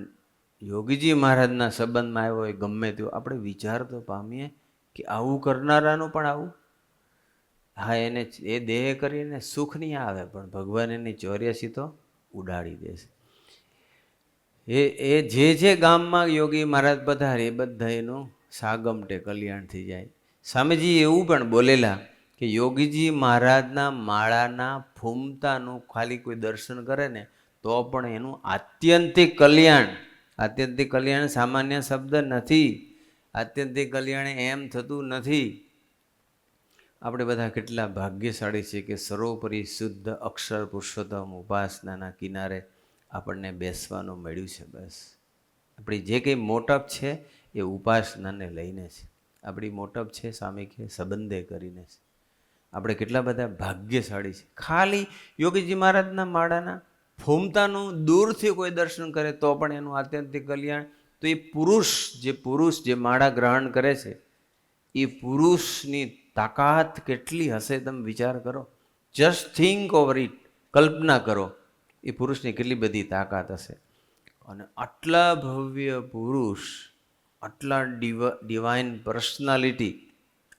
યોગીજી મહારાજના સંબંધમાં આવ્યો હોય ગમે તેવો, આપણે વિચાર તો પામીએ કે આવું કરનારાનું પણ આવું. હા, એને એ દેહ કરીને સુખ નહીં આવે, પણ ભગવાન એની 84 તો ઉડાડી દેશે. એ જે ગામમાં યોગી મહારાજ પધારે એ બધા એનું સાગમટે કલ્યાણ થઈ જાય. સ્વામીજી એવું પણ બોલેલા કે યોગીજી મહારાજના માળાના ફૂમતાનું ખાલી કોઈ દર્શન કરે ને તો પણ એનું આત્યંતિક કલ્યાણ, આત્યંતિક કલ્યાણ સામાન્ય શબ્દ નથી, આત્યંતિક કલ્યાણ એમ થતું નથી. આપણે બધા કેટલા ભાગ્યશાળી છે કે સર્વોપરી શુદ્ધ અક્ષર પુરુષોત્તમ ઉપાસનાના કિનારે આપણને બેસવાનું મળ્યું છે. બસ આપણી જે કંઈ મોટપ છે એ ઉપાસનાને લઈને છે, આપણી મોટપ છે સ્વામી કે સંબંધે કરીને છે. આપણે કેટલા બધા ભાગ્યશાળી છે. ખાલી યોગીજી મહારાજના માળાના ફૂમતાનું દૂરથી કોઈ દર્શન કરે તો પણ એનું આત્યંતિક કલ્યાણ. તો એ પુરુષ જે માળા ગ્રહણ કરે છે એ પુરુષની તાકાત કેટલી હશે તમે વિચાર કરો. જસ્ટ થિંક ઓવર ઇટ, કલ્પના કરો એ પુરુષની કેટલી બધી તાકાત હશે. અને આટલા ભવ્ય પુરુષ, આટલા ડિવાઇન પર્સનાલિટી,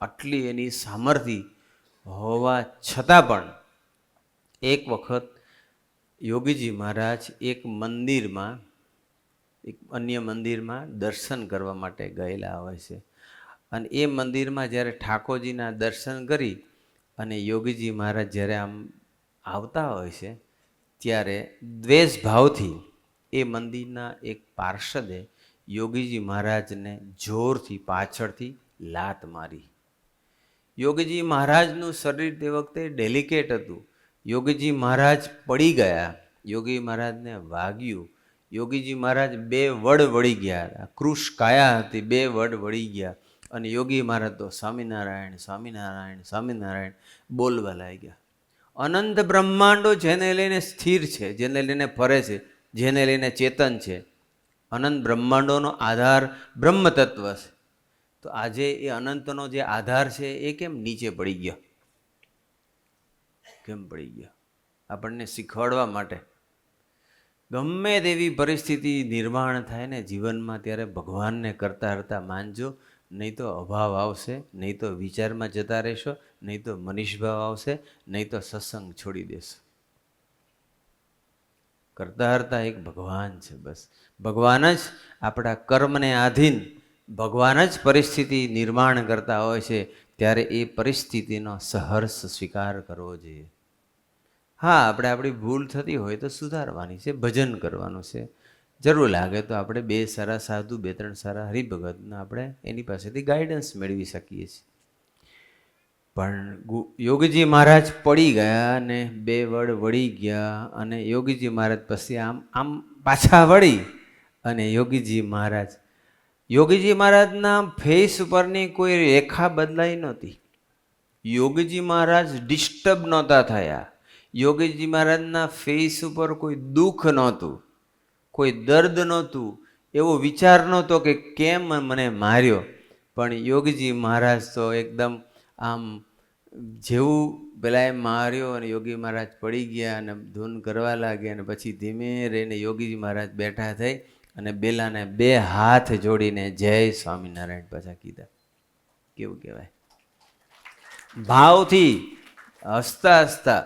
આટલી એની સામર્થ્ય હોવા છતાં પણ એક વખત યોગીજી મહારાજ એક મંદિરમાં, એક અન્ય મંદિરમાં દર્શન કરવા માટે ગયેલા હોય છે. અને એ મંદિરમાં જ્યારે ઠાકોરજીના દર્શન કરી અને યોગીજી મહારાજ જ્યારે આમ આવતા હોય છે ત્યારે દ્વેષ ભાવથી એ મંદિરના એક પાર્ષદે યોગીજી મહારાજને જોરથી પાછળથી લાત મારી. યોગીજી મહારાજનું શરીર તે વખતે ડેલિકેટ હતું, યોગીજી મહારાજ પડી ગયા, યોગી મહારાજને વાગ્યું, યોગીજી મહારાજ 2 વડ વળી ગયા, કૃશ કાયા હતી, 2 વડ વળી ગયા, અને યોગી મહારાજ તો સ્વામિનારાયણ સ્વામિનારાયણ સ્વામિનારાયણ બોલવા લાગ્યા. અનંત બ્રહ્માંડો જેને લઈને સ્થિર છે, જેને લઈને ફરે છે, જેને લઈને ચેતન છે, અનંત બ્રહ્માંડોનો આધાર બ્રહ્મ તત્વ છે. તો આજે એ અનંતનો જે આધાર છે એ કેમ નીચે પડી ગયો? કેમ પડી ગયો? આપણને શીખવાડવા માટે. ગમે તેવી પરિસ્થિતિ નિર્માણ થાય ને જીવનમાં, ત્યારે ભગવાનને કરતા કરતા માનજો, નહીં તો અભાવ આવશે, નહીં તો વિચારમાં જતા રહેશો, નહીં તો મનીષભાવ આવશે, નહીં તો સત્સંગ છોડી દેશો. કરતા કરતા એક ભગવાન છે, બસ ભગવાન જ આપણા કર્મને આધીન, ભગવાન જ પરિસ્થિતિ નિર્માણ કરતા હોય છે. ત્યારે એ પરિસ્થિતિનો સહર્ષ સ્વીકાર કરવો જોઈએ. હા, આપણે આપણી ભૂલ થતી હોય તો સુધારવાની છે, ભજન કરવાનું છે. જરૂર લાગે તો આપણે 2 સારા સાધુ, 2-3 સારા હરિભગતના આપણે એની પાસેથી ગાઈડન્સ મેળવી શકીએ છીએ. પણ યોગીજી મહારાજ પડી ગયા અને 2 વડ વળી ગયા, અને યોગીજી મહારાજ પછી આમ પાછા વળી, અને યોગીજી મહારાજના ફેસ ઉપરની કોઈ રેખા બદલાઈ નહોતી. યોગીજી મહારાજ ડિસ્ટર્બ નહોતા થયા. યોગીજી મહારાજના ફેસ ઉપર કોઈ દુઃખ નહોતું, કોઈ દર્દ નહોતું, એવો વિચાર નહોતો કે કેમ મને માર્યો. પણ યોગીજી મહારાજ તો એકદમ આમ, જેવું પેલાએ માર્યો અને યોગી મહારાજ પડી ગયા અને ધૂન કરવા લાગ્યા, અને પછી ધીમે રહીને યોગીજી મહારાજ બેઠા થઈ અને બેલાને 2 હાથ જોડીને જય સ્વામિનારાયણ પાછા કીધા. કેવું કહેવાય? ભાવથી હસતા હસતા.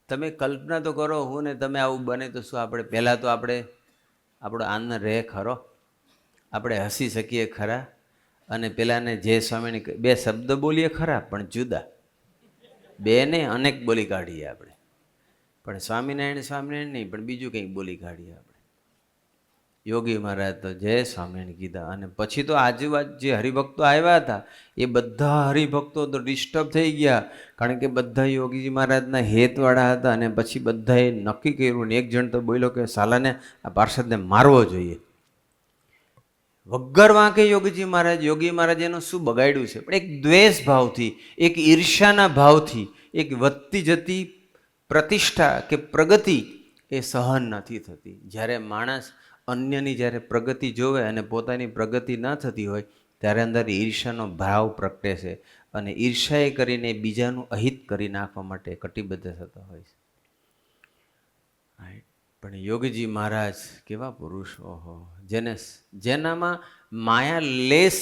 તમે કલ્પના તો કરો, હું ને તમે આવું બને તો શું આપણે પહેલાં તો આપણો આનંદ રહે ખરો? આપણે હસી શકીએ ખરા? અને પેલાને જય સ્વામીને 2 શબ્દ બોલીએ ખરા, પણ જુદા. 2 ને અનેક બોલી કાઢીએ આપણે. પણ સ્વામિનારાયણ સ્વામિનારાયણ નહીં, પણ બીજું કંઈક બોલી કાઢીએ આપણે. યોગી મહારાજ તો જય સ્વામિનારાયણ કીધા. અને પછી તો આજુબાજુ જે હરિભક્તો આવ્યા હતા એ બધા હરિભક્તો તો ડિસ્ટર્બ થઈ ગયા, કારણ કે બધા યોગીજી મહારાજના હેતવાળા હતા. અને પછી બધાએ નક્કી કર્યું, ને એક જણ તો બોલ્યો કે સાલાને આ પાર્ષદને મારવો જોઈએ. વગર વાંકે યોગી મહારાજ એનું શું બગાડ્યું છે? પણ એક દ્વેષ ભાવથી, એક ઈર્ષ્યાના ભાવથી, એક વધતી જતી પ્રતિષ્ઠા કે પ્રગતિ એ સહન નથી થતી. જ્યારે માણસ અન્યની જ્યારે પ્રગતિ જોવે અને પોતાની પ્રગતિ ન થતી હોય, ત્યારે અંદર ઈર્ષ્યાનો ભાવ પ્રગટે છે, અને ઈર્ષ્યાએ કરીને બીજાનું અહિત કરી નાખવા માટે કટિબદ્ધ થતો હોય છે. પણ યોગીજી મહારાજ કેવા પુરુષ! ઓહો! જેનામાં માયા લેસ.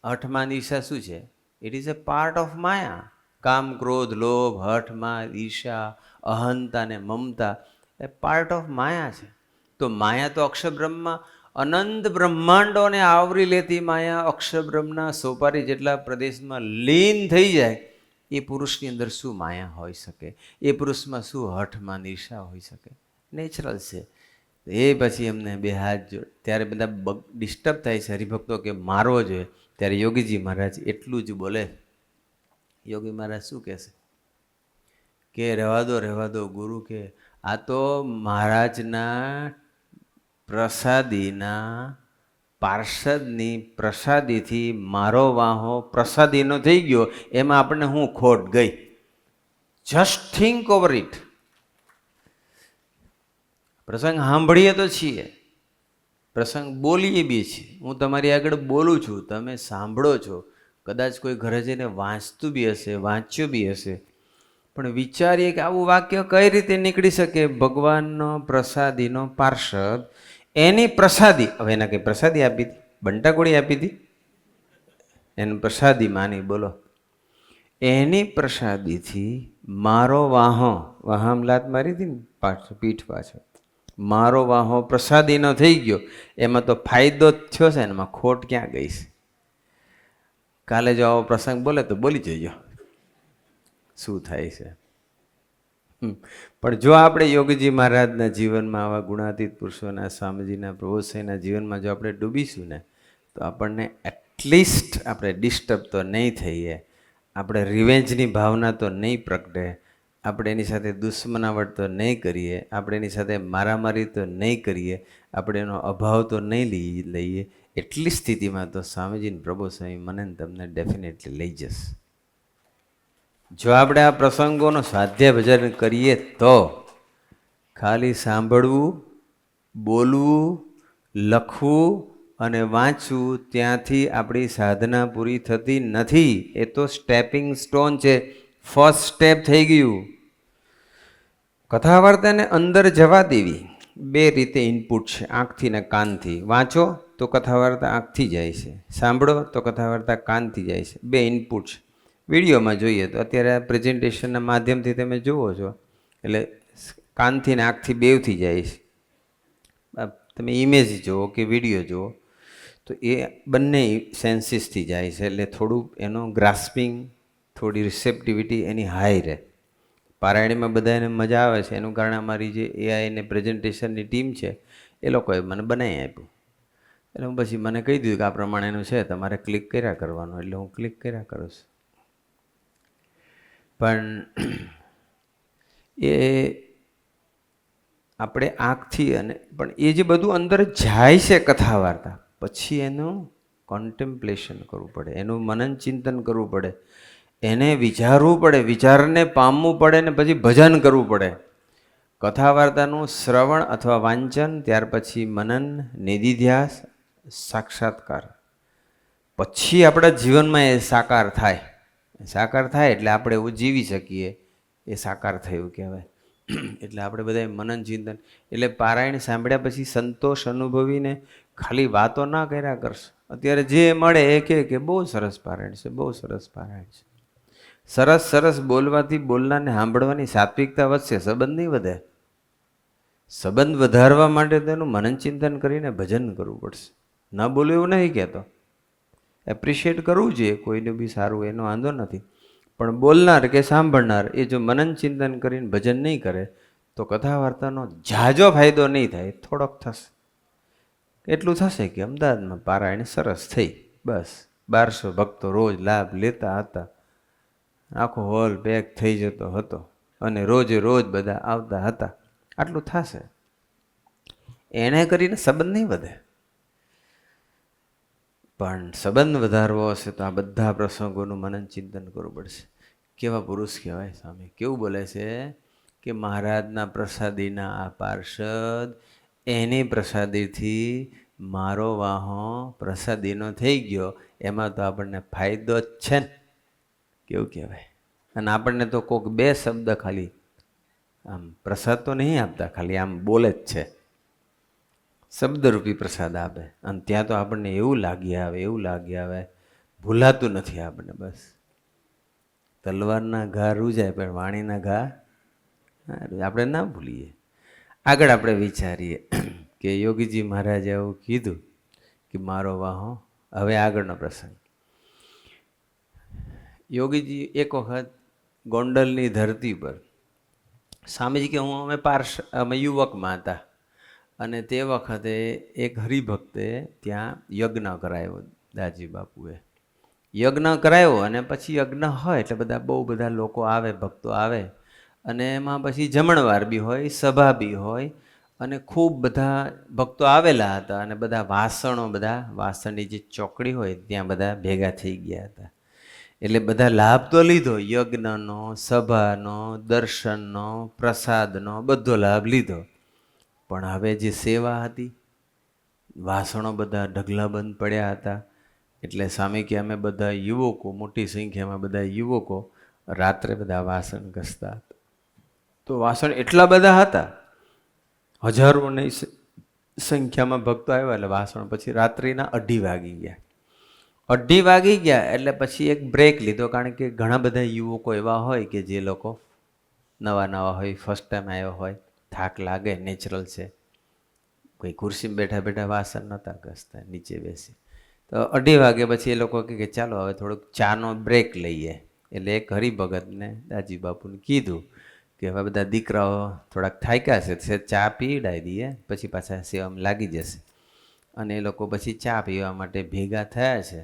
હઠમાં ઈર્ષા શું છે? It is a part of maya. કામ, ક્રોધ, લોભ, હઠમાં ઈર્ષા, અહંતા ને મમતા એ પાર્ટ ઓફ માયા છે. તો માયા તો અક્ષરબ્રહ્મમાં અનંત બ્રહ્માંડોને આવરી લેતી માયા અક્ષરબ્રહ્મના સોપારી જેટલા પ્રદેશમાં લીન થઈ જાય, એ પુરુષની અંદર શું માયા હોઈ શકે? એ પુરુષમાં શું હઠમાં ઈર્ષા હોઈ શકે? નેચરલ છે. એ પછી એમને 2 હાથ જોડ. ત્યારે બધા ડિસ્ટર્બ થાય છે હરિભક્તો કે મારવો જોઈએ. ત્યારે યોગીજી મહારાજ એટલું જ બોલે. યોગી મહારાજ શું કહેશે કે રહેવા દો ગુરુ, કે આ તો મહારાજના પ્રસાદીના પાર્ષદની પ્રસાદીથી મારો વાહો પ્રસાદીનો થઈ ગયો, એમાં આપણને હું ખોટ ગઈ? Just think over it. પ્રસંગ સાંભળીએ તો છીએ, પ્રસંગ બોલીએ બી છીએ. હું તમારી આગળ બોલું છું, તમે સાંભળો છો. કદાચ કોઈ ઘરે જઈને વાંચતું બી હશે, વાંચ્યું બી હશે. પણ વિચારીએ કે આવું વાક્ય કઈ રીતે નીકળી શકે? ભગવાનનો પ્રસાદીનો પાર્ષદ, એની પ્રસાદી. હવે એના કંઈ પ્રસાદી આપી હતી? બંટાકોળી આપી હતી? એને પ્રસાદી માની, બોલો. એની પ્રસાદીથી મારો વાહો, વાહમ લાત મારી હતી ને પાછળ, પીઠ પાછળ, મારો વાહો પ્રસાદીનો થઈ ગયો. એમાં તો ફાયદો જ થયો છે ને, એમાં ખોટ ક્યાં ગઈ છે? કાલે જો આવો પ્રસંગ બોલે તો બોલી જજો શું થાય છે. પણ જો આપણે યોગીજી મહારાજના જીવનમાં, આવા ગુણાતીત પુરુષોના, સ્વામીજીના, પ્રભુસાઈના જીવનમાં જો આપણે ડૂબીશું ને, તો આપણને એટલીસ્ટ આપણે ડિસ્ટર્બ તો નહીં થઈએ, આપણે રિવેન્જની ભાવના તો નહીં પ્રગટે, આપણે એની સાથે દુશ્મનાવટ તો નહીં કરીએ, આપણે એની સાથે મારામારી તો નહીં કરીએ, આપણે એનો અભાવ તો નહીં લઈએ. એટલી સ્થિતિમાં તો સ્વામીજીને પ્રભુ સ્વામી મને ને તમને ડેફિનેટલી લઈ જશે. જો આપણે આ પ્રસંગોનો સ્વાધ્યાય ભજન કરીએ તો ખાલી સાંભળવું, બોલવું, લખવું અને વાંચવું ત્યાંથી આપણી સાધના પૂરી થતી નથી. એ તો સ્ટેપિંગ સ્ટોન છે, ફર્સ્ટ સ્ટેપ થઈ ગયું. કથા વાર્તાને અંદર જવા દેવી બે રીતે ઇનપુટ છે, આંખથી ને કાનથી. વાંચો તો કથા વાર્તા આંખથી જાય છે, સાંભળો તો કથા વાર્તા કાનથી જાય છે. બે ઇનપુટ છે. વિડીયોમાં જોઈએ તો અત્યારે પ્રેઝન્ટેશનના માધ્યમથી તમે જુઓ છો એટલે કાનથી ને આંખથી બેવથી જાય છે. તમે ઇમેજ જુઓ કે વિડીયો જુઓ તો એ બંને સેન્સીસથી જાય છે, એટલે થોડુંક એનો ગ્રાસ્પિંગ, થોડી રિસેપ્ટિવિટી એની હાઈ રહે. પારાયણીમાં બધાને મજા આવે છે, એનું કારણ અમારી જે એઆઈ ને પ્રેઝન્ટેશનની ટીમ છે એ લોકોએ મને બનાવી આપ્યું. એટલે હું પછી મને કહી દીધું કે આ પ્રમાણેનું છે, તમારે ક્લિક કર્યા કરવાનું. એટલે હું ક્લિક કર્યા કરું છું. પણ એ આપણે આંખથી અને પણ એ જે બધું અંદર જાય છે કથા વાર્તા, પછી એનું કોન્ટેમ્પ્લેશન કરવું પડે, એનું મનન ચિંતન કરવું પડે, એને વિચારવું પડે, વિચારને પામવું પડે ને પછી ભજન કરવું પડે. કથા વાર્તાનું શ્રવણ અથવા વાંચન, ત્યાર પછી મનન, નિધિધ્યાસ, સાક્ષાત્કાર, પછી આપણા જીવનમાં એ સાકાર થાય. સાકાર થાય એટલે આપણે એવું જીવી શકીએ, એ સાકાર થયું કહેવાય. એટલે આપણે બધા મનન ચિંતન, એટલે પારાયણ સાંભળ્યા પછી સંતોષ અનુભવીને ખાલી વાતો ના કર્યા કરશો. અત્યારે જે મળે એ કે બહુ સરસ પારાયણ છે, બહુ સરસ પારાયણ છે. સરસ સરસ બોલવાથી બોલનારને સાંભળવાની સાત્વિકતા વધશે, સંબંધ નહીં વધે. સંબંધ વધારવા માટે તેનું મનન ચિંતન કરીને ભજન કરવું પડશે. ન બોલું એવું નહીં કહેતો, એપ્રિશિએટ કરવું જોઈએ કોઈનું બી સારું, એનો વાંધો નથી. પણ બોલનાર કે સાંભળનાર એ જો મનન ચિંતન કરીને ભજન નહીં કરે તો કથા વાર્તાનો ઝાઝો ફાયદો નહીં થાય, થોડોક થશે. એટલું થશે કે અમદાવાદમાં પારાયણ સરસ થઈ, બસ 1200 ભક્તો રોજ લાભ લેતા હતા, આખો હોલ પેક થઈ જતો હતો અને રોજે રોજ બધા આવતા હતા. આટલું થશે. એને કરીને સંબંધ નહીં વધે. પણ સંબંધ વધારવો હશે તો આ બધા પ્રસંગોનું મનન ચિંતન કરવું પડશે. કેવા પુરુષ કહેવાય સ્વામી, કેવું બોલે છે કે મહારાજના પ્રસાદીના આ પાર્ષદ, એની પ્રસાદીથી મારો વાહો પ્રસાદીનો થઈ ગયો, એમાં તો આપણને ફાયદો જ છે ને. કેવું કહેવાય. અને આપણને તો કોઈક બે શબ્દ ખાલી આમ પ્રસાદ તો નહીં આપતા, ખાલી આમ બોલે જ છે, શબ્દરૂપી પ્રસાદ આપે. અને ત્યાં તો આપણને એવું લાગી આવે, એવું લાગી આવે, ભૂલાતું નથી આપણને. બસ તલવારના ઘા રૂજાય પણ વાણીના ઘા આપણે ના ભૂલીએ. આગળ આપણે વિચારીએ કે યોગીજી મહારાજે એવું કીધું કે મારો વાહો. હવે આગળનો પ્રસંગ. યોગીજી એક વખત ગોંડલની ધરતી પર, સ્વામીજી કે અમે યુવકમાં હતા અને તે વખતે એક હરિભક્તે ત્યાં યજ્ઞ કરાયો. દાજી બાપુએ યજ્ઞ કરાયો અને પછી યજ્ઞ હોય એટલે બધા બહુ બધા લોકો આવે, ભક્તો આવે અને એમાં પછી જમણવાર બી હોય, સભા બી હોય અને ખૂબ બધા ભક્તો આવેલા હતા અને બધા વાસણની જે ચોકડી હોય ત્યાં બધા ભેગા થઈ ગયા હતા. એટલે બધા લાભ તો લીધો, યજ્ઞનો, સભાનો, દર્શનનો, પ્રસાદનો, બધો લાભ લીધો. પણ હવે જે સેવા હતી, વાસણો બધા ઢગલાબંધ પડ્યા હતા. એટલે સ્વામી કે અમે બધા યુવકો, મોટી સંખ્યામાં બધા યુવકો રાત્રે બધા વાસણ ઘસતા હતા. તો વાસણ એટલા બધા હતા, હજારોની સંખ્યામાં ભક્તો આવ્યા. એટલે વાસણ પછી રાત્રિના 2:30 વાગી ગયા. 2:30 વાગી ગયા એટલે પછી એક બ્રેક લીધો, કારણ કે ઘણા બધા યુવકો એવા હોય કે જે લોકો નવા હોય, ફર્સ્ટ ટાઈમ આવ્યા હોય, થાક લાગે, નેચરલ છે. કોઈ ખુરશીમાં બેઠા બેઠા વાસણ નહોતા ઘસતા, નીચે બેસી. તો 2:30 વાગે પછી એ લોકો કે ચાલો હવે થોડુંક ચાનો બ્રેક લઈએ. એટલે એક હરિભગતને દાજી બાપુને કીધું કે હવે બધા દીકરાઓ થોડાક થાક્યા છે, ચા પીવડાવી દઈએ, પછી પાછા સેવામાં લાગી જશે. અને એ લોકો પછી ચા પીવા માટે ભેગા થયા છે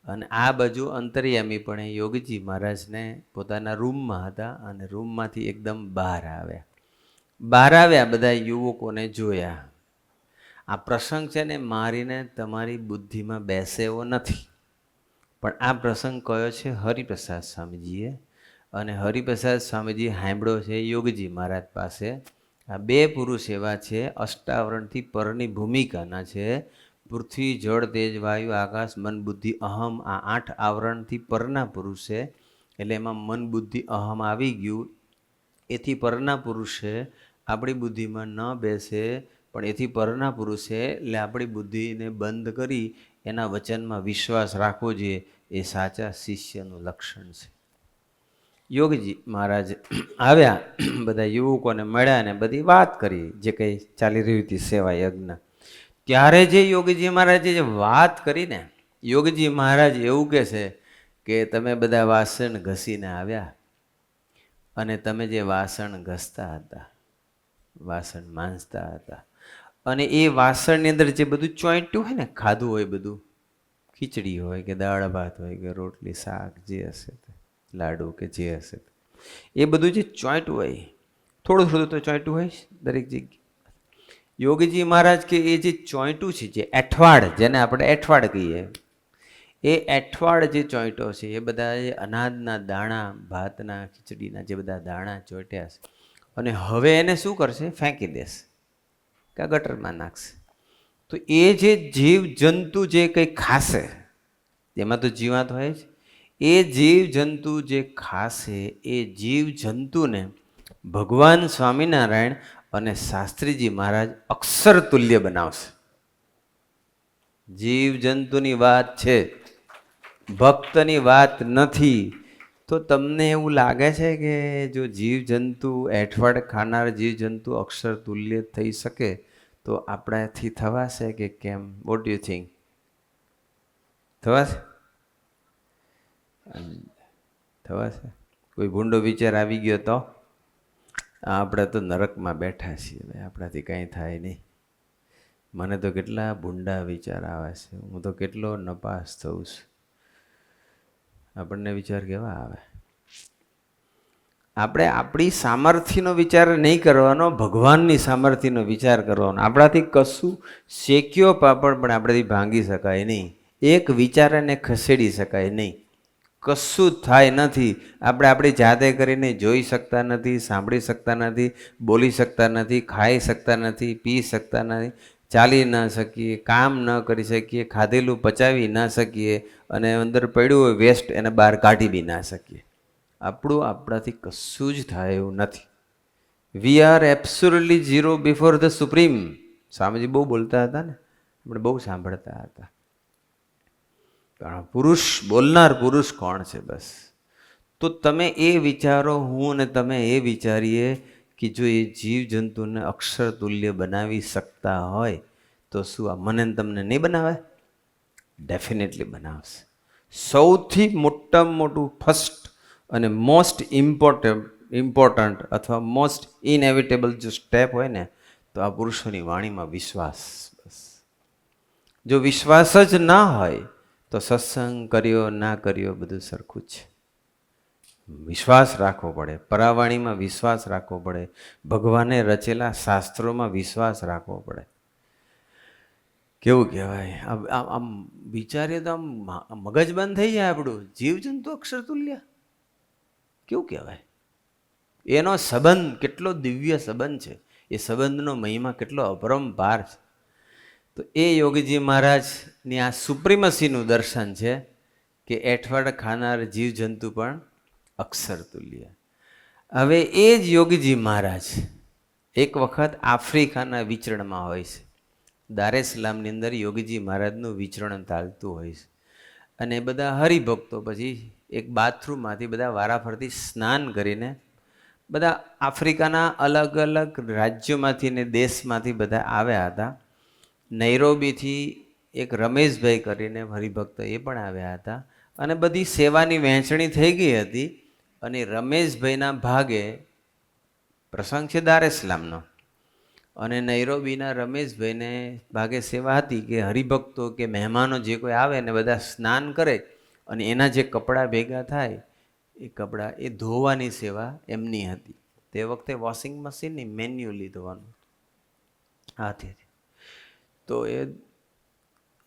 અને આ બાજુ અંતર્યામી પણ એ યોગીજી મહારાજને પોતાના રૂમમાં હતા અને રૂમમાંથી એકદમ બહાર આવ્યા બધા યુવકોને જોયા. આ પ્રસંગ છે ને મારીને તમારી બુદ્ધિમાં બેસે એવો નથી, પણ આ પ્રસંગ કયો છે હરિપ્રસાદ સ્વામીજીએ, અને હરિપ્રસાદ સ્વામીજી સાંભળ્યો છે યોગીજી મહારાજ પાસે. આ બે પુરુષ એવા છે, અષ્ટાવરણથી પરની ભૂમિકાના છે. પૃથ્વી, જળ, તેજ, વાયુ, આકાશ, મન, બુદ્ધિ, અહમ, આ 8 આવરણથી પરના પુરુષ છે. એટલે એમાં મન, બુદ્ધિ, અહમ આવી ગયું. એથી પરના પુરુષે આપણી બુદ્ધિમાં ન બેસે, પણ એથી પરના પુરુષે એટલે આપણી બુદ્ધિને બંધ કરી એના વચનમાં વિશ્વાસ રાખવો જોઈએ. એ સાચા શિષ્યનું લક્ષણ છે. યોગીજી મહારાજ આવ્યા, બધા યુવકોને મળ્યા ને બધી વાત કરી, જે કંઈ ચાલી રહી હતી સેવા યજ્ઞ. ત્યારે જે યોગીજી મહારાજે જે વાત કરીને, યોગીજી મહારાજ એવું કહે છે કે તમે બધા વાસણ ઘસીને આવ્યા અને તમે જે વાસણ ઘસતા હતા, વાસણ માંજતા હતા, અને એ વાસણની અંદર જે બધું ચોંટ્યું હોય ને, ખાધું હોય બધું, ખીચડી હોય કે દાળ ભાત હોય કે રોટલી શાક જે હશે તે, લાડુ કે જે હશે એ બધું જે ચોંટ્યું હોય, થોડું થોડું તો ચોંટ્યું હોય દરેક જગ્યાએ. યોગીજી મહારાજ કે એ જે ચોંટ્યું છે, જે એઠવાડ, જેને આપણે એઠવાડ કહીએ, એ એઠવાડ જે ચોંટ્યો છે, એ બધા અનાજના દાણા, ભાતના, ખીચડીના જે બધા દાણા ચોંટ્યા છે, અને હવે એને શું કરશે? ફેંકી દેશે કે ગટરમાં નાખશે. તો એ જે જીવ જંતુ જે કંઈ ખાશે, એમાં તો જીવાત હોય જ, એ જીવ જંતુ જે ખાશે એ જીવ જંતુને ભગવાન સ્વામિનારાયણ અને શાસ્ત્રીજી મહારાજ અક્ષર તુલ્ય બનાવશે. જીવ જંતુની વાત છે, ભક્તની વાત નથી. તો તમને એવું લાગે છે કે જો જીવ જંતુ, એઠવાડ ખાનાર જીવ જંતુ અક્ષર તુલ્ય થઈ શકે તો આપણાથી થવાશે કે કેમ? What do you think? થવાશે? થવાશે? કોઈ ભૂંડો વિચાર આવી ગયો તો આપણે તો નરકમાં બેઠા છીએ, આપણાથી કંઈ થાય નહીં. મને તો કેટલા ભૂંડા વિચાર આવે છે, હું તો કેટલો નપાસ થઉં છું. આપણને વિચાર કેવા આવે? આપણે આપણી સામર્થ્યનો વિચાર નહીં કરવાનો, ભગવાનની સામર્થ્યનો વિચાર કરવાનો. આપણાથી કશું શેક્યો પાપડ પણ આપણાથી ભાંગી શકાય નહીં, એક વિચારને ખસેડી શકાય નહીં, કશું જ થાય નથી. આપણે આપણી જાતે કરીને જોઈ શકતા નથી, સાંભળી શકતા નથી, બોલી શકતા નથી, ખાઈ શકતા નથી, પી શકતા નથી, ચાલી ન શકીએ, કામ ન કરી શકીએ, ખાધેલું પચાવી ન શકીએ, અને અંદર પડ્યું હોય વેસ્ટ એને બહાર કાઢી બી ના શકીએ. આપણાથી કશું જ થાય એવું નથી. We are absolutely zero before the supreme. Swamiji બહુ બોલતા હતા ને, આપણે બહુ સાંભળતા હતા. પણ પુરુષ, બોલનાર પુરુષ કોણ છે? બસ. તો તમે એ વિચારો, હું અને તમે એ વિચારીએ કે જો એ જીવ જંતુને અક્ષર તુલ્ય બનાવી શકતા હોય તો શું આ મને તમને નહીં બનાવે? ડેફિનેટલી બનાવશે. સૌથી મોટામાં મોટું ફર્સ્ટ અને મોસ્ટ ઇમ્પોર્ટન્ટ અથવા મોસ્ટ ઇનએવિટેબલ જો સ્ટેપ હોય ને તો આ પુરુષોની વાણીમાં વિશ્વાસ. બસ. જો વિશ્વાસ જ ના હોય તો સત્સંગ કર્યો ના કર્યો બધું સરખું જ છે. વિશ્વાસ રાખવો પડે, પરાવાણીમાં વિશ્વાસ રાખવો પડે, ભગવાને રચેલા શાસ્ત્રોમાં વિશ્વાસ રાખવો પડે. કેવું કહેવાય, આમ વિચારીએ તો આમ મગજ બંધ થઈ જાય આપણું. જીવજંતુ અક્ષર તુલ્ય કેવું કહેવાય? એનો સંબંધ કેટલો દિવ્ય સંબંધ છે, એ સંબંધનો મહિમા કેટલો અપરંપાર છે. તો એ યોગીજી મહારાજની આ સુપ્રીમસીનું દર્શન છે કે એઠવાડ ખાનાર જીવજંતુ પણ અક્ષર તુલ્ય. હવે એ જ યોગીજી મહારાજ એક વખત આફ્રિકાના વિચરણમાં હોય છે. દારેસલામની અંદર યોગીજી મહારાજનું વિચરણ ચાલતું હોય છે, અને બધા હરિભક્તો પછી એક બાથરૂમમાંથી બધા વારાફરતી સ્નાન કરીને બધા આફ્રિકાના અલગ અલગ રાજ્યોમાંથી ને દેશમાંથી બધા આવ્યા હતા. નૈરોબીથી એક રમેશભાઈ કરીને હરિભક્ત એ પણ આવ્યા હતા, અને બધી સેવાની વહેંચણી થઈ ગઈ હતી. અને રમેશભાઈના ભાગે પ્રસંગ છે દારેસલામનો, અને નૈરોબીના રમેશભાઈને ભાગે સેવા હતી કે હરિભક્તો કે મહેમાનો જે કોઈ આવે ને બધા સ્નાન કરે અને એના જે કપડાં ભેગા થાય એ કપડાં એ ધોવાની સેવા એમની હતી. તે વખતે વોશિંગ મશીનની મેન્યુઅલી ધોવાનું હાથેથી. તો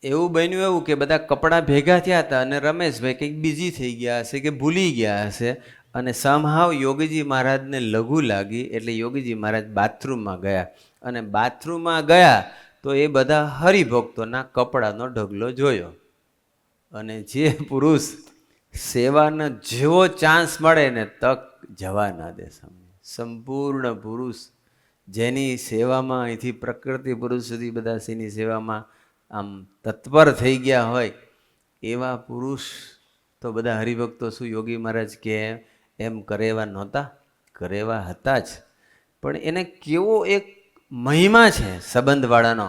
એવું બન્યું એવું કે બધા કપડાં ભેગા થયા હતા અને રમેશભાઈ કંઈક બિઝી થઈ ગયા હશે કે ભૂલી ગયા હશે અને સમહાવ યોગીજી મહારાજને લઘુ લાગી એટલે યોગીજી મહારાજ બાથરૂમમાં ગયા અને બાથરૂમમાં ગયા તો એ બધા હરિભક્તોના કપડાનો ઢગલો જોયો અને જે પુરુષ સેવાનો જેવો ચાન્સ મળે ને તક જવા ના દે. સંપૂર્ણ પુરુષ જેની સેવામાં અહીંથી પ્રકૃતિ પુરુષ સુધી બધા એની સેવામાં આમ તત્પર થઈ ગયા હોય એવા પુરુષ તો બધા હરિભક્તો શું યોગી મહારાજ કે એમ કરેવા નહોતા, કરેવા હતા જ. પણ એને કેવો એક મહિમા છે સંબંધવાળાનો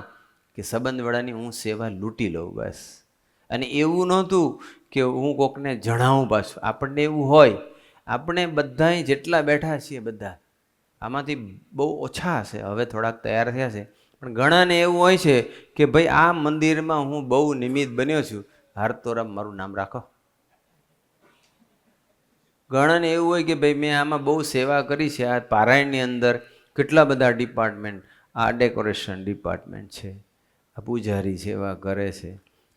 કે સંબંધવાળાની હું સેવા લૂંટી લઉં બસ. અને એવું નહોતું કે હું કોકને જણાવું. પાછું આપણને એવું હોય, આપણે બધા જેટલા બેઠા છીએ બધા આમાંથી બહુ ઓછા હશે, હવે થોડાક તૈયાર થયા છે, પણ ઘણાને એવું હોય છે કે ભાઈ આ મંદિરમાં હું બહુ નિમિત્ત બન્યો છું, હારતોરામ મારું નામ રાખો. ઘણાને એવું હોય કે ભાઈ મેં આમાં બહુ સેવા કરી છે, આ પારાયણની અંદર કેટલા બધા ડિપાર્ટમેન્ટ, આ ડેકોરેશન ડિપાર્ટમેન્ટ છે, આ પૂજારી સેવા કરે છે,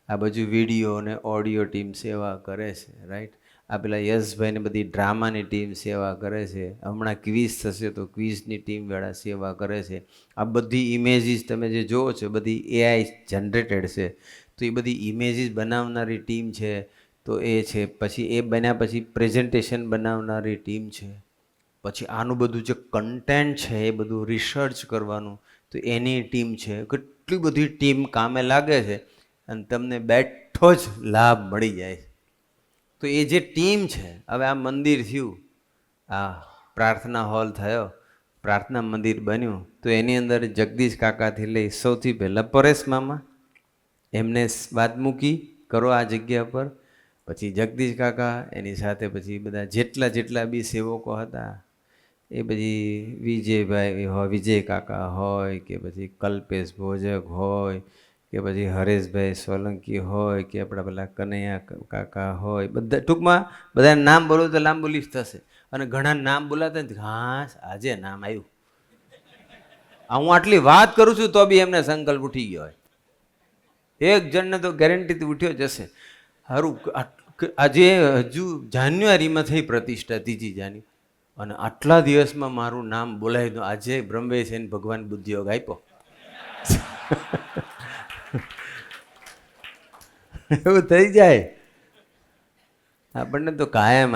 આ બાજુ વિડીયો અને ઓડિયો ટીમ સેવા કરે છે, રાઈટ, આ પેલા યશભાઈને બધી ડ્રામાની ટીમ સેવા કરે છે, હમણાં ક્વિઝ થશે તો ક્વિઝની ટીમવાળા સેવા કરે છે. આ બધી ઇમેજીસ તમે જે જુઓ છો બધી એઆઈ જનરેટેડ છે, તો એ બધી ઇમેજીસ બનાવનારી ટીમ છે તો એ છે. પછી એ બન્યા પછી પ્રેઝન્ટેશન બનાવનારી ટીમ છે. પછી આનું બધું જે કન્ટેન્ટ છે એ બધું રિસર્ચ કરવાનું તો એની ટીમ છે. કેટલી બધી ટીમ કામે લાગે છે અને તમને બેઠો જ લાભ મળી જાય. તો એ જે ટીમ છે, હવે આ મંદિર થયું, આ પ્રાર્થના હોલ થયો, પ્રાર્થના મંદિર બન્યું, તો એની અંદર જગદીશ કાકાથી લઈ સૌથી પહેલાં પરેશ મામા એમને વાત મૂકી કરો આ જગ્યા પર. પછી જગદીશ કાકા એની સાથે પછી બધા જેટલા બી સેવકો હતા એ પછી વિજયભાઈ હોય, વિજય કાકા હોય કે પછી કલ્પેશ ભોજક હોય કે પછી હરેશભાઈ સોલંકી હોય કે આપણા પેલા કનૈયા કાકા હોય, બધા ટૂંકમાં બધા નામ બોલું તો લાંબુ લિસ્ટ થશે. અને ઘણા નામ બોલાતા ને હા આજે નામ આવ્યું, હું આટલી વાત કરું છું તો બી એમને સંકલ્પ ઉઠી ગયો હોય. એક જણને તો ગેરંટીથી ઉઠ્યો જશે. સારું, આજે હજુ જાન્યુઆરીમાં થઈ પ્રતિષ્ઠા, 3 જાન્યુઆરી, અને આટલા દિવસમાં મારું નામ બોલાય તો આજે બ્રહ્મેશ એને ભગવાન બુદ્ધિયોગ આપ્યો. એવું થઈ જાય આપણને તો કાયમ.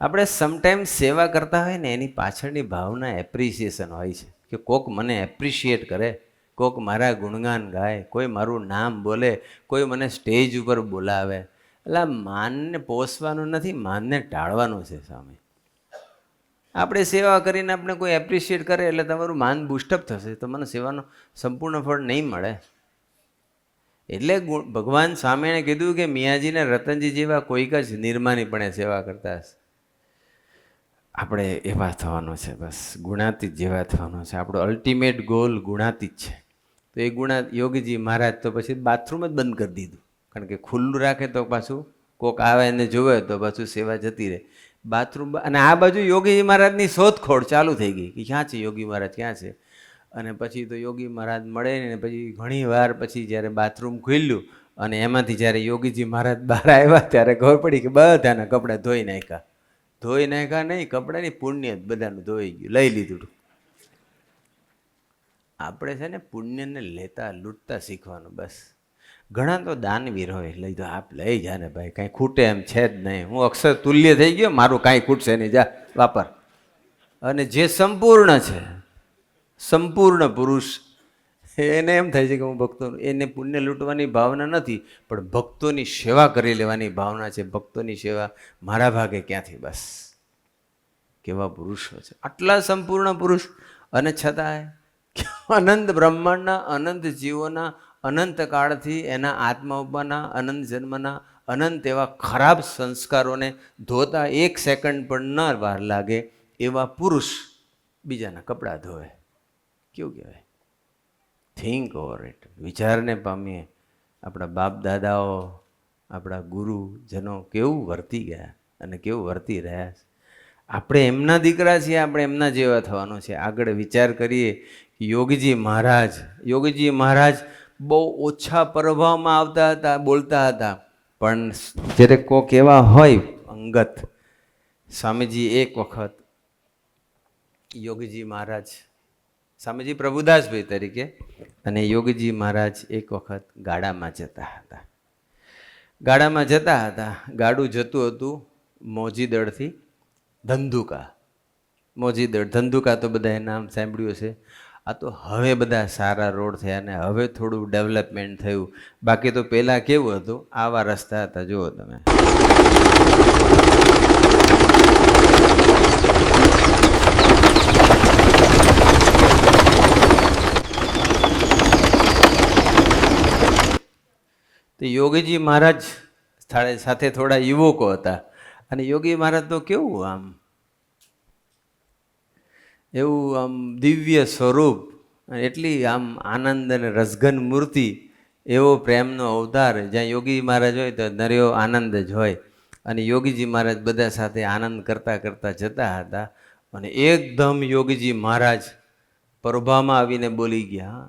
આપણે સમટાઈમ્સ સેવા કરતા હોય ને એની પાછળની ભાવના એપ્રિસિએશન હોય છે કે કોક મને એપ્રિશિએટ કરે, કોક મારા ગુણગાન ગાય, કોઈ મારું નામ બોલે, કોઈ મને સ્ટેજ ઉપર બોલાવે. એટલે માનને પોષવાનું નથી, માનને ટાળવાનું છે. સામે આપણે સેવા કરીને આપણે કોઈ એપ્રિશિએટ કરે એટલે તમારું માન બુસ્ટઅપ થશે, તમને સેવાનો સંપૂર્ણ ફળ નહીં મળે. એટલે ભગવાન સ્વામીએ કીધું કે મિયાજીને રતનજી જેવા કોઈક જ નિર્માનીપણે સેવા કરતા હશે. આપણે એવા થવાનું છે, બસ ગુણાતીત જેવા થવાનું છે. આપણો અલ્ટિમેટ ગોલ ગુણાતીત છે. તો એ યોગીજી મહારાજ તો પછી બાથરૂમ જ બંધ કરી દીધું, કારણ કે ખુલ્લું રાખે તો પાછું કોક આવે એને જોવે તો પાછું સેવા જતી રહે. બાથરૂમ, અને આ બાજુ યોગીજી મહારાજની શોધખોળ ચાલુ થઈ ગઈ કે ક્યાં છે યોગી મહારાજ, ક્યાં છે. અને પછી તો યોગી મહારાજ મળે ને પછી ઘણી વાર પછી જ્યારે બાથરૂમ ખુલ્યું અને એમાંથી જ્યારે યોગીજી મહારાજ બહાર આવ્યા ત્યારે ખબર પડી કે બધાના કપડાં ધોઈ નાખ્યા નહીં, કપડાની પુણ્ય બધાનું ધોઈ ગયું, લઈ લીધું. આપણે છે ને પુણ્યને લેતા લૂંટતા શીખવાનું બસ. ઘણા તો દાનવીર હોય, લઈ દો આપ લઈ જા ને ભાઈ, કાંઈ ખૂટે એમ છે જ નહીં, હું અક્ષર તુલ્ય થઈ ગયો, મારું કાંઈ ખૂટશે નહીં, જા વાપર. અને જે સંપૂર્ણ છે, સંપૂર્ણ પુરુષ, એને એમ થાય છે કે હું ભક્તોનું, એને પુણ્ય લૂંટવાની ભાવના નથી, પણ ભક્તોની સેવા કરી લેવાની ભાવના છે. ભક્તોની સેવા મારા ભાગે ક્યાંથી, બસ. કેવા પુરુષો છે, આટલા સંપૂર્ણ પુરુષ, અને છતાંય અનંત બ્રહ્માંડના અનંત જીવોના અનંત કાળથી એના આત્મા ઉપરના અનંત જન્મના અનંત એવા ખરાબ સંસ્કારોને ધોતા 1 સેકન્ડ પણ ન વાર લાગે એવા પુરુષ બીજાના કપડાં ધોવે. કેવું કહેવાય? Think over it. વિચારને પામીએ. આપણા બાપ દાદાઓ આપણા ગુરુજનો કેવું વર્તી ગયા અને કેવું વર્તી રહ્યા છે. આપણે એમના દીકરા છીએ, આપણે એમના જેવા થવાનું છે. આગળ વિચાર કરીએ કે યોગીજી મહારાજ બહુ ઓછા પ્રભાવમાં આવતા હતા, બોલતા હતા, પણ જ્યારે કોક એવા હોય અંગત, સ્વામીજી એક વખત યોગીજી મહારાજ, સ્વામીજી પ્રભુદાસભાઈ તરીકે, અને યોગીજી મહારાજ એક વખત ગાડામાં જતા હતા. ગાડું જતું હતું મોજીદળથી ધંધુકા. ધંધુકા તો બધાએ નામ સાંભળ્યું છે. આ તો હવે બધા સારા રોડ થયા ને હવે થોડું ડેવલપમેન્ટ થયું. બાકી તો પહેલાં કેવું હતું, આવા રસ્તા હતા. જુઓ તમે, તો યોગીજી મહારાજ સાથે થોડા યુવકો હતા, અને યોગી મહારાજ તો કેવું આમ દિવ્ય સ્વરૂપ, એટલી આમ આનંદ અને રસઘન મૂર્તિ, એવો પ્રેમનો અવતાર. જ્યાં યોગી મહારાજ હોય તો નર્યો આનંદ જ હોય. અને યોગીજી મહારાજ બધા સાથે આનંદ કરતા કરતા જતા હતા, અને એકદમ યોગીજી મહારાજ પ્રભામાં આવીને બોલી ગયા.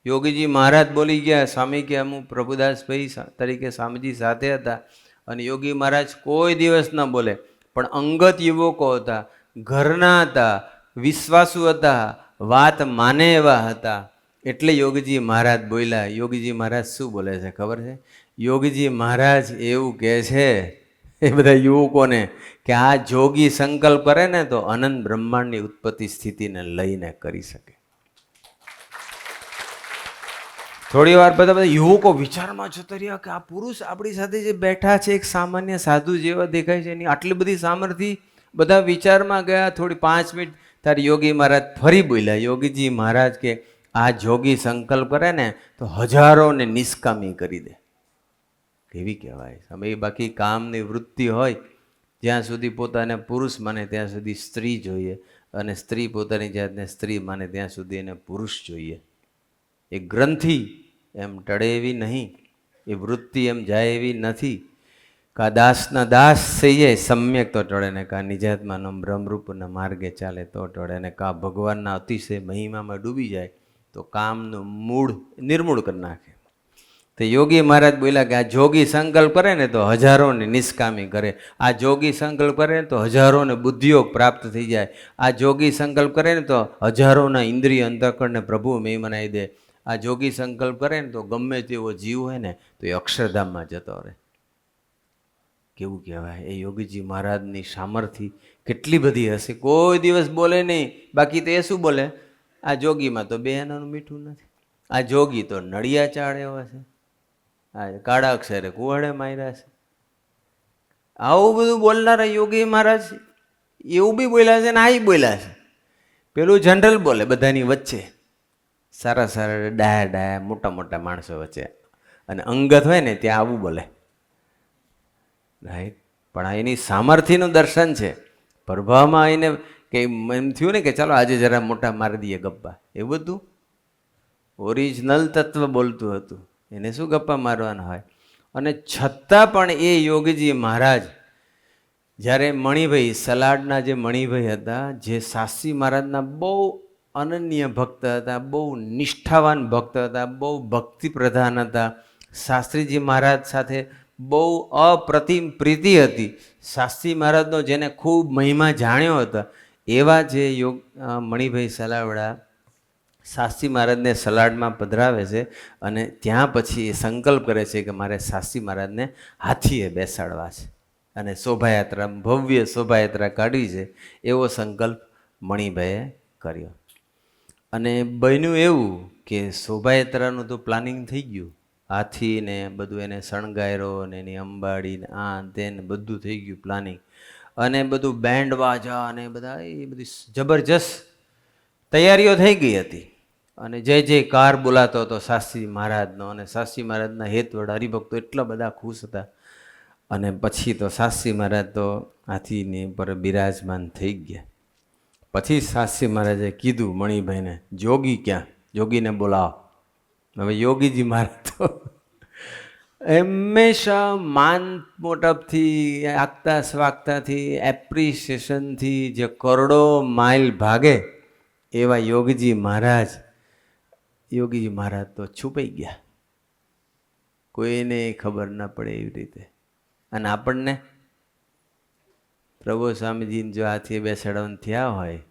યોગીજી મહારાજ બોલી ગયા. સ્વામી કે હું પ્રભુદાસભાઈ તરીકે સ્વામીજી સાથે હતા, અને યોગી મહારાજ કોઈ દિવસ ન બોલે, પણ અંગત યુવકો હતા, ઘરના હતા, વિશ્વાસુ હતા, વાત માને એવા હતા, એટલે યોગીજી મહારાજ બોલ્યા. યોગીજી મહારાજ શું બોલે છે ખબર છે? યોગીજી મહારાજ એવું કહે છે એ બધા યુવકોને કે આ જોગી સંકલ્પ કરે ને તો અનંત બ્રહ્માંડની ઉત્પત્તિ સ્થિતિને લઈને કરી શકે. થોડી વાર બધા યુવકો વિચારમાં જતા રહ્યા કે આ પુરુષ આપણી સાથે જે બેઠા છે એક સામાન્ય સાધુ જેવા દેખાય છે, એની આટલી બધી સામર્થ્ય. બધા વિચારમાં ગયા. થોડી 5 મિનિટ તારે યોગી મહારાજ ફરી બોલ્યા. યોગીજી મહારાજ કે આ જોગી સંકલ્પ કરે ને તો હજારોને નિષ્કામી કરી દે. કેવી કહેવાય? અમે બાકી કામની વૃત્તિ હોય જ્યાં સુધી પોતાને પુરુષ માને ત્યાં સુધી સ્ત્રી જોઈએ, અને સ્ત્રી પોતાની જાતને સ્ત્રી માને ત્યાં સુધી એને પુરુષ જોઈએ. એ ગ્રંથિ એમ ટળે એવી નહીં, એ વૃત્તિ એમ જાય એવી નથી. કા દાસના દાસ થઈએ સમ્યક તો ટળે ને, કા નિજાત્માનો બ્રહ્મરૂપના માર્ગે ચાલે તો ટળે ને, કા ભગવાનના અતિશય મહિમામાં ડૂબી જાય તો કામનું મૂળ નિર્મૂળ કરી નાખે. તો યોગી મહારાજ બોલ્યા કે આ જોગી સંકલ્પ કરે ને તો હજારોને નિષ્કામી કરે. આ જોગી સંકલ્પ કરે ને તો હજારોને બુદ્ધિઓ પ્રાપ્ત થઈ જાય. આ જોગી સંકલ્પ કરે ને તો હજારોના ઇન્દ્રિય અંતઃકરણને પ્રભુ મેં મનાવી દે. આ જોગી સંકલ્પ કરે ને તો ગમે તેવો જીવ હોય ને તો એ અક્ષરધામમાં જતો રહે. કેવું કહેવાય? એ યોગીજી મહારાજની સામર્થ્ય કેટલી બધી હશે. કોઈ દિવસ બોલે નહીં. બાકી તો એ શું બોલે? આ જોગીમાં તો બેનાનું મીઠું નથી, આ જોગી તો નડિયા ચાળે એવા છે, આ કાળા અક્ષરે કુવાડે માર્યા છે. આવું બધું બોલનારા યોગી મહારાજ એવું બી બોલ્યા છે ને આ બોલ્યા છે. પેલું જનરલ બોલે બધાની વચ્ચે, સારા સારા ડાયા મોટા મોટા માણસો વચ્ચે, અને અંગત હોય ને ત્યાં આવું બોલે. રાઈટ? પણ આ એની સામર્થ્યનું દર્શન છે. પ્રભાવમાં આવીને કે એમ થયું ને કે ચાલો આજે જરા મોટા મારી દઈએ ગપ્પા, એવું બધું ઓરિજિનલ તત્વ બોલતું હતું. એને શું ગપ્પા મારવાના હોય? અને છતાં પણ એ યોગીજી મહારાજ જ્યારે મણિભાઈ સલાડના જે મણિભાઈ હતા, જે શાસ્ત્રી મહારાજના બહુ અનન્ય ભક્ત હતા, બહુ નિષ્ઠાવાન ભક્ત હતા, બહુ ભક્તિ પ્રધાન હતા, શાસ્ત્રીજી મહારાજ સાથે બહુ અપ્રતિમ પ્રીતિ હતી, શાસ્ત્રી મહારાજનો જેને ખૂબ મહિમા જાણ્યો હતો, એવા જે મણિભાઈ સલાવડા શાસ્ત્રી મહારાજને સલાડમાં પધરાવે છે, અને ત્યાં પછી એ સંકલ્પ કરે છે કે મારે શાસ્ત્રી મહારાજને હાથીએ બેસાડવા છે અને શોભાયાત્રા, ભવ્ય શોભાયાત્રા કાઢવી છે. એવો સંકલ્પ મણિભાઈએ કર્યો. અને બન્યું એવું કે શોભાયાત્રાનું તો પ્લાનિંગ થઈ ગયું. હાથીને બધું એને શણગાયરો ને એની અંબાડી ને આ તેને બધું થઈ ગયું પ્લાનિંગ, અને બધું બેન્ડ વાજા અને બધા એ બધી જબરજસ્ત તૈયારીઓ થઈ ગઈ હતી. અને જય જયકાર બોલાતો હતો શાસ્ત્રી મહારાજનો, અને શાસ્ત્રી મહારાજના હેતવડ હરિભક્તો એટલા બધા ખુશ હતા. અને પછી તો શાસ્ત્રી મહારાજ તો હાથીની ઉપર બિરાજમાન થઈ ગયા. પછી શાસ્ત્રી મહારાજે કીધું મણિભાઈને, જોગી ક્યાં? જોગીને બોલાવો. હવે યોગીજી મહારાજ તો હંમેશા માન મોટપથી, આગતા સ્વાગતાથી, એપ્રિસિએશનથી જે કરોડો માઇલ ભાગે એવા યોગીજી મહારાજ તો છુપાઈ ગયા, કોઈને ખબર ના પડે એવી રીતે. અને આપણને પ્રભુ સ્વામીજીને જો હાથે બેસાડવાનું થયા હોય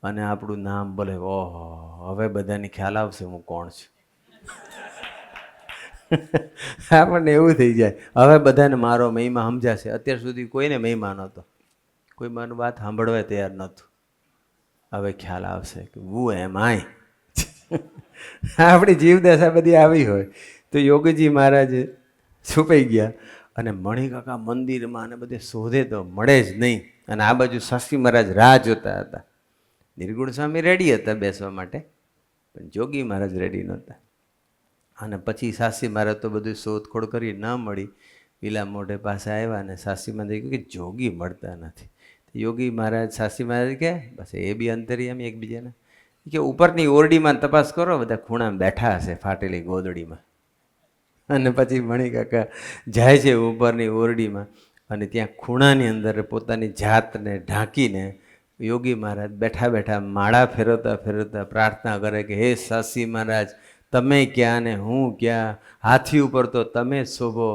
અને આપણું નામ બોલે, ઓહો હવે બધાને ખ્યાલ આવશે હું કોણ છું. આપણને એવું થઈ જાય, હવે બધાને મારો મહિમા સમજાશે. અત્યાર સુધી કોઈને મહિમા નહોતો, કોઈ મારી વાત સાંભળવા તૈયાર નહોતું. હવે ખ્યાલ આવશે કે હું એમ આય. આપણી જીવદશા બધી આવી હોય તો યોગીજી મહારાજ છુપાઈ ગયા અને મણિકાકા મંદિરમાં અને બધે શોધે તો મળે જ નહીં. અને આ બાજુ શાસ્ત્રી મહારાજ રાહ જોતા હતા. નિર્ગુણ સ્વામી રેડી હતા બેસવા માટે, પણ જોગી મહારાજ રેડી નહોતા. અને પછી શાસ્ત્રી મહારાજ તો બધું શોધખોળ કરી ન મળી, પેલા મોઢે પાસે આવ્યા અને શાસ્ત્રી મહારાજ કહ્યું કે જોગી મળતા નથી. યોગી મહારાજ શાસ્ત્રી મહારાજ કે બસ એ બી અંતરિયામી એકબીજાના કે ઉપરની ઓરડીમાં તપાસ કરો, બધા ખૂણામાં બેઠા હશે ફાટેલી ગોદડીમાં. અને પછી મણિકાકા જાય છે ઉપરની ઓરડીમાં અને ત્યાં ખૂણાની અંદર પોતાની જાતને ઢાંકીને યોગી મહારાજ બેઠા બેઠા માળા ફેરવતા ફેરવતા પ્રાર્થના કરે કે હે શાસ્ત્રી મહારાજ, તમે ક્યાં ને હું ક્યાં, હાથી ઉપર તો તમે જ શોભો,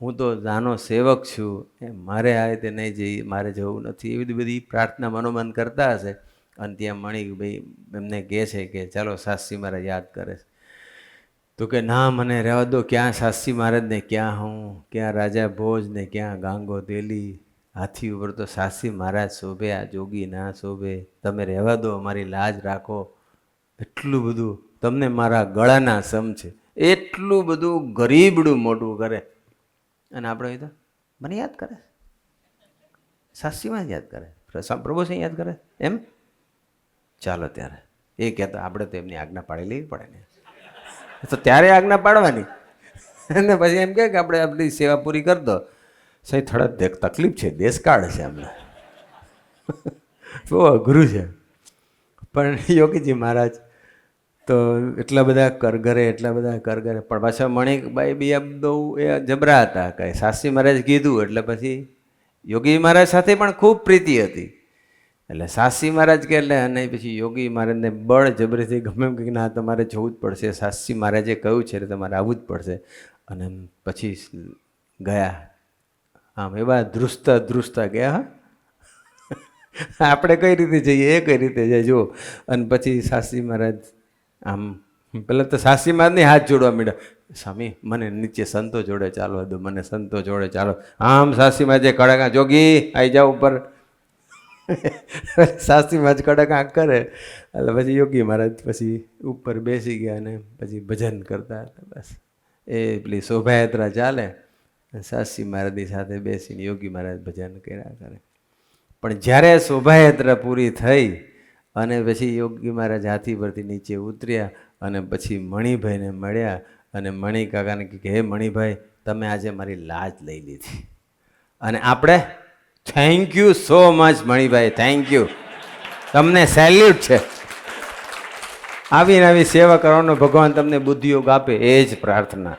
હું તો નાનો સેવક છું, મારે આ રીતે નહીં જઈ, મારે જવું નથી. એવી બધી પ્રાર્થના મનોમન કરતા હશે. અને ત્યાં મણિકભાઈ એમને કહે છે કે ચાલો શાસ્ત્રી મહારાજ યાદ કરે છે. તો કે ના મને રહેવા દો, ક્યાં શાસ્ત્રી મહારાજને, ક્યાં હું, ક્યાં રાજા ભોજ ને ક્યાં ગાંગો તેલી, હાથી ઉપર તો શાસ્ત્રી મહારાજ શોભે, આ જોગી ના શોભે, તમે રહેવા દો, મારી લાજ રાખો. એટલું બધું તમને મારા ગળાના સમ છે, એટલું બધું ગરીબડું મોટું કરે. અને આપણે તો મને યાદ કરે, શાસ્ત્રીમાં યાદ કરે, પ્રભુ સિંહ યાદ કરે એમ. ચાલો ત્યારે એ કહેતા આપણે તો એમની આજ્ઞા પાડી લેવી પડે ને, તો ત્યારે આજ્ઞા પાડવાની. અને પછી એમ કહે કે આપણે આપણી સેવા પૂરી કરી દો. સહી થોડા તકલીફ છે, દેશકાળ છે, અમને બહુ અઘરું છે. પણ યોગીજી મહારાજ તો એટલા બધા કરગરે, પણ પાછા મણિકભાઈ બી આમ બહુ એ જબરા હતા. કાંઈ શાસ્ત્રી મહારાજ કીધું એટલે પછી યોગી મહારાજ સાથે પણ ખૂબ પ્રીતિ હતી. એટલે શાસ્ત્રી મહારાજ કે એટલે અને પછી યોગી મહારાજને બળ જબરીથી ગમે એમ કે ના તમારે જવું જ પડશે, શાસ્ત્રી મહારાજે કહ્યું છે એટલે તમારે આવવું જ પડશે. અને પછી ગયા. આમ એવા ધ્રુસતા ગયા. આપણે કઈ રીતે જઈએ એ કઈ રીતે જાય જુઓ. અને પછી શાસ્ત્રી મહારાજ આમ પહેલાં તો શાસ્ત્રી મહારાજને હાથ જોડવા માંડ્યા, સ્વામી મને નીચે સંતો જોડે ચાલવા દો, મને સંતો જોડે ચાલો. આમ શાસ્ત્રી મહારાજે કડકા, જોગી આવી જાઓ ઉપર. શાસ્ત્રી મહારાજ કડક આંખ કરે એટલે પછી યોગી મહારાજ પછી ઉપર બેસી ગયા અને પછી ભજન કરતા હતા. બસ એ પેલી શોભાયાત્રા ચાલે, શાસ્ત્રી મહારાજની સાથે બેસીને યોગી મહારાજ ભજન કર્યા કરે. પણ જ્યારે શોભાયાત્રા પૂરી થઈ અને પછી યોગી મહારાજ હાથી પરથી નીચે ઉતર્યા અને પછી મણિભાઈને મળ્યા અને મણિકાકાને કહે હે મણિભાઈ, તમે આજે મારી લાજ લઈ લીધી. અને આપણે thank you so much Manibhai, thank you, તમને સેલ્યુટ છે. આવીને આવી સેવા કરવાનો ભગવાન તમને બુદ્ધિયોગ આપે એ જ પ્રાર્થના.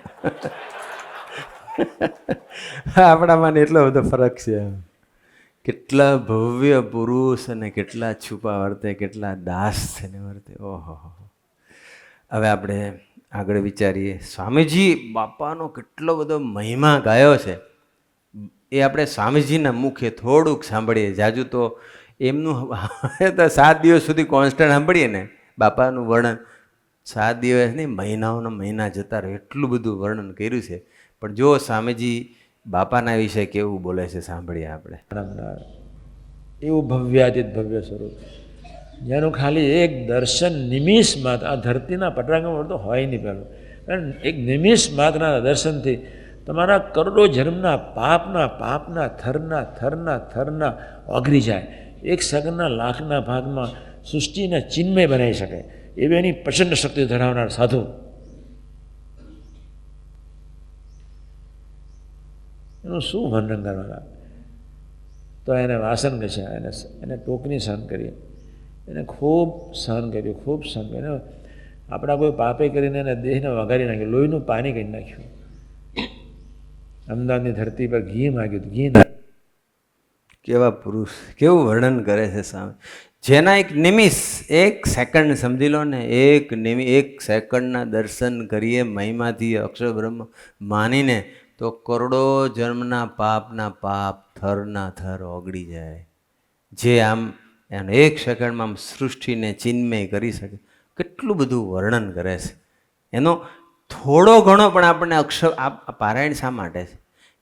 આપણામાં એટલો બધો ફરક છે. કેટલા ભવ્ય પુરુષ અને કેટલા છુપા વર્તે, કેટલા દાસ થઈને વર્તે. ઓહો. હવે આપણે આગળ વિચારીએ. સ્વામીજી બાપાનો કેટલો બધો મહિમા ગાયો છે એ આપણે સ્વામીજીના મુખે થોડુંક સાંભળીએ. જાજુ તો એમનું તો 7 દિવસ સુધી કોન્સ્ટન્ટ સાંભળીએ ને બાપાનું વર્ણન. 7 દિવસ નહીં, મહિનાઓના મહિના જતા રહે એટલું બધું વર્ણન કર્યું છે. પણ જો સ્વામીજી બાપાના વિશે કેવું બોલે છે સાંભળીએ આપણે. એવું ભવ્યાતીત ભવ્ય સ્વરૂપ જેનું ખાલી એક દર્શન નિમિષ માત્ર આ ધરતીના પટરાંગણ તો હોય નહીં પહેલું. કારણ એક નિમિષ માત્રના દર્શનથી તમારા કરોડો જન્મના પાપના થરના ઓગળી જાય. એક સેકન્ડના લાખના ભાગમાં સૃષ્ટિને ચિન્મય બનાવી શકે એવી એની પ્રચંડ શક્તિ ધરાવનાર સાધુ. એનું શું વર્ણન કરવાના. તો એને વાસન ઘસ્યા, એને ટોકની સહન કરી, એને ખૂબ સહન કર્યું. આપણા કોઈ પાપે કરીને એને દેહને વગાડી નાખ્યું, લોહીનું પાણી કરી નાખ્યું. અમદાવાદની ધરતી પર ઘી માગ્યું હતું, ઘી ના. કેવા પુરુષ, કેવું વર્ણન કરે છે સામે. જેના એક નિમિષ, એક સેકન્ડ સમજી લો ને, એક સેકન્ડના દર્શન કરીએ મહિમાથી અક્ષરબ્રહ્મ માનીને તો કરોડો જન્મના પાપના પાપ થરના થર ઓગળી જાય. જે આમ એનો એક સેકન્ડમાં આમ સૃષ્ટિને ચિન્મય કરી શકે, કેટલું બધું વર્ણન કરે છે. એનો થોડો ઘણો પણ આપણને પારાયણ શા માટે છે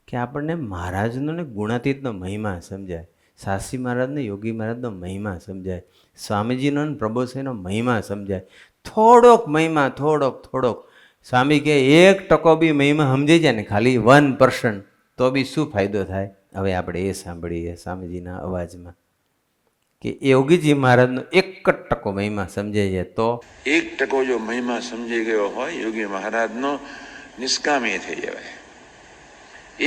કે આપણને મહારાજનો ને ગુણાતીતનો મહિમા સમજાય, શાસ્ત્રી મહારાજને યોગી મહારાજનો મહિમા સમજાય, સ્વામીજીનો ને પ્રભુશ્રીનો મહિમા સમજાય. થોડોક મહિમા, થોડોક સ્વામી કે 1% બી મહિમા સમજી જાય ને, ખાલી 1%, તો બી શું ફાયદો થાય. હવે આપણે એ સાંભળીએ સ્વામીજીના અવાજમાં કે યોગીજી મહારાજનો 1% મહિમા સમજાઈ જાય તો 1% જો મહિમા સમજી ગયો હોય યોગી મહારાજનો, નિષ્કામી થઈ જવાય.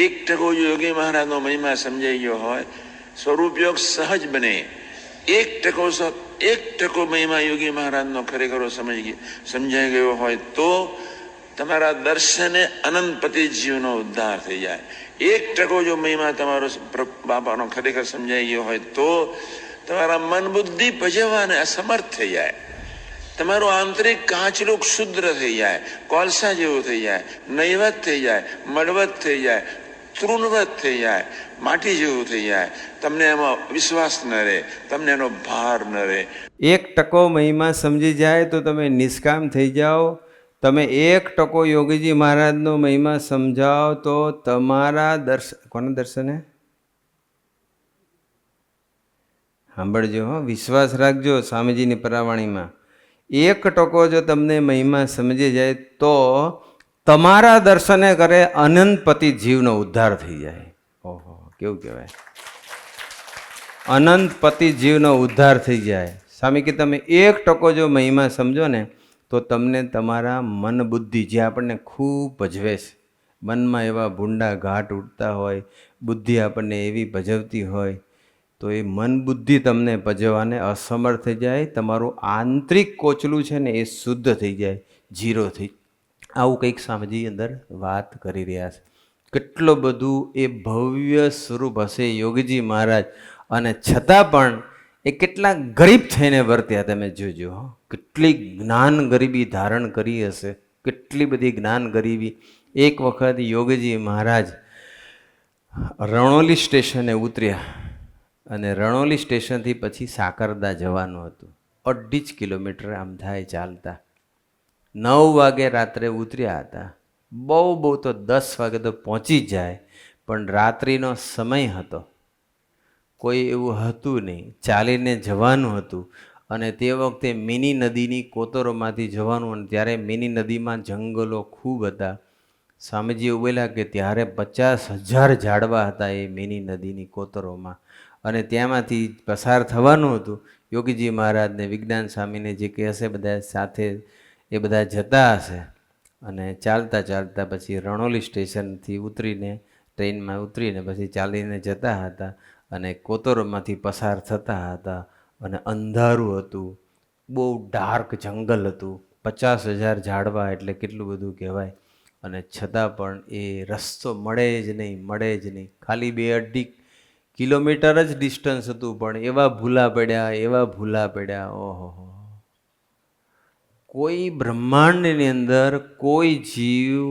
1% જો યોગી મહારાજનો મહિમા સમજાઈ ગયો હોય, સ્વરૂપયોગ સહજ બને. 1% મહિમા યોગી મહારાજનો ખરેખર સમજાઈ ગયો હોય તો તમારા દર્શને અનંતપતિ જીવનો ઉદ્ધાર થઈ જાય. 1% જો મહિમા તમારો બાપાનો ખરેખર સમજાઈ ગયો હોય તો તમારા મન બુદ્ધિ ભજવવાને અસમર્થ થઈ જાય. તમારું આંતરિક કાચલુક શુદ્ર થઈ જાય, કોલસા જેવું થઈ જાય, નૈવત થઈ જાય, મળવત થઈ જાય, તૃણવત થઈ જાય, માટી જેવું થઈ જાય. તમને એમાં વિશ્વાસ ન રહે, તમને એનો ભાર ન રહે. 1% મહિમા સમજી જાય તો તમે નિષ્કામ થઈ જાઓ. તમે 1% યોગીજી મહારાજનો મહિમા સમજાવો તો તમારા દર્શન, કોના દર્શને? સાંભળજો હો, વિશ્વાસ રાખજો સ્વામીજીની પરાવાણીમાં. 1% જો તમને મહિમા સમજી જાય તો તમારા દર્શને કરે અનંતપતિ જીવનો ઉદ્ધાર થઈ જાય. ઓહો, કેવું કહેવાય, અનંતપતિ જીવનો ઉદ્ધાર થઈ જાય. સ્વામી કે તમે 1% જો મહિમા સમજો ને તો તમને તમારા મન બુદ્ધિ, જે આપણને ખૂબ ભજવે છે, મનમાં એવા ભૂંડા ઘાટ ઉઠતા હોય, બુદ્ધિ આપણને એવી ભજવતી હોય, તો એ મન બુદ્ધિ તમને ભજવવાને અસમર્થ થઈ જાય. તમારું આંતરિક કોચલું છે ને એ શુદ્ધ થઈ જાય, ઝીરો થઈ. આવું કંઈક સ્વામીજી અંદર વાત કરી રહ્યા છે. કેટલું બધું એ ભવ્ય સ્વરૂપ હશે યોગીજી મહારાજ, અને છતાં પણ એ કેટલા ગરીબ થઈને વર્ત્યા તમે જોજો. કેટલી જ્ઞાન ગરીબી ધારણ કરી હશે, કેટલી બધી જ્ઞાન ગરીબી. એક વખત યોગીજી મહારાજ રણોલી સ્ટેશને ઉતર્યા અને રણોલી સ્ટેશનથી પછી સાકરદા જવાનું હતું. 2.5 કિલોમીટર આમ થાય ચાલતા. 9 વાગે રાત્રે ઉતર્યા હતા. બહુ તો 10 વાગે તો પહોંચી જ જાય, પણ રાત્રિનો સમય હતો, કોઈ એવું હતું નહીં, ચાલીને જવાનું હતું. અને તે વખતે મિની નદીની કોતરોમાંથી જવાનું, અને ત્યારે મિની નદીમાં જંગલો ખૂબ હતા. સ્વામીજી એવું બોલ્યા કે ત્યારે 50,000 ઝાડવા હતા એ મિની નદીની કોતરોમાં, અને ત્યાંમાંથી પસાર થવાનું હતું. યોગીજી મહારાજને, વિજ્ઞાન સ્વામીને જે કે હશે બધા સાથે, એ બધા જતા હશે. અને ચાલતા પછી રણોલી સ્ટેશનથી ઉતરીને, ટ્રેનમાં ઉતરીને પછી ચાલીને જતા હતા, અને કોતરોમાંથી પસાર થતા હતા. અને અંધારું હતું, બહુ ડાર્ક જંગલ હતું, 50,000 ઝાડવા એટલે કેટલું બધું કહેવાય. અને છતાં પણ એ રસ્તો મળે જ નહીં. ખાલી 2-2.5 કિલોમીટર જ ડિસ્ટન્સ હતું, પણ એવા ભૂલા પડ્યા. ઓહો, કોઈ બ્રહ્માંડની અંદર કોઈ જીવ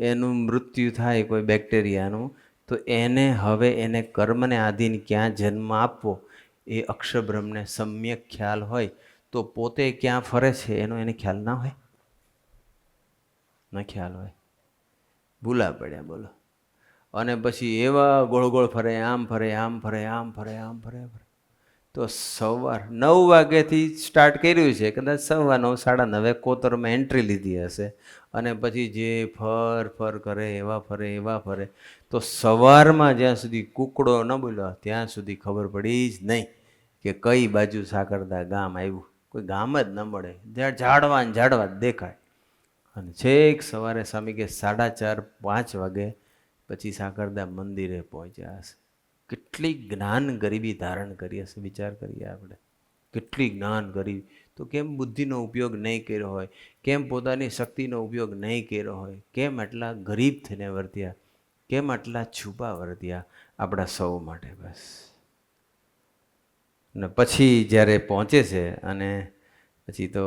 એનું મૃત્યુ થાય, કોઈ બેક્ટેરિયાનું, તો એને કર્મને આધીન ક્યાં જન્મ આપવો એ અક્ષરબ્રહ્મને સમ્યક ખ્યાલ હોય તો પોતે ક્યાં ફરે છે એનો એને ખ્યાલ ના હોય, ન ખ્યાલ હોય, ભૂલા પડ્યા બોલો. અને પછી એવા ગોળ ફરે, આમ ફરે. તો સવાર 9 વાગ્યાથી સ્ટાર્ટ કર્યું છે, કદાચ 9:15, 9:30 કોતરમાં એન્ટ્રી લીધી હશે, અને પછી જે ફર કરે, એવા ફરે. તો સવારમાં જ્યાં સુધી કુકડો ન બોલ્યો ત્યાં સુધી ખબર પડી જ નહીં કે કઈ બાજુ સાકરદા ગામ આવ્યું. કોઈ ગામ જ ન મળે, જ્યાં ઝાડવા દેખાય. અને છેક સવારે સ્વામી કે 4:30-5 વાગે પછી સાકરદા મંદિરે પહોંચ્યા હશે. કેટલી જ્ઞાન ગરીબી ધારણ કરી હશે, વિચાર કરીએ આપણે. કેટલી જ્ઞાન ગરીબી. તો કેમ બુદ્ધિનો ઉપયોગ નહીં કર્યો હોય, કેમ પોતાની શક્તિનો ઉપયોગ નહીં કર્યો હોય, કેમ એટલા ગરીબ થઈને વર્ત્યા, કેમ આટલા છુપા વર્ત્યા આપણા સૌ માટે? બસ. ને પછી જ્યારે પહોંચે છે અને પછી તો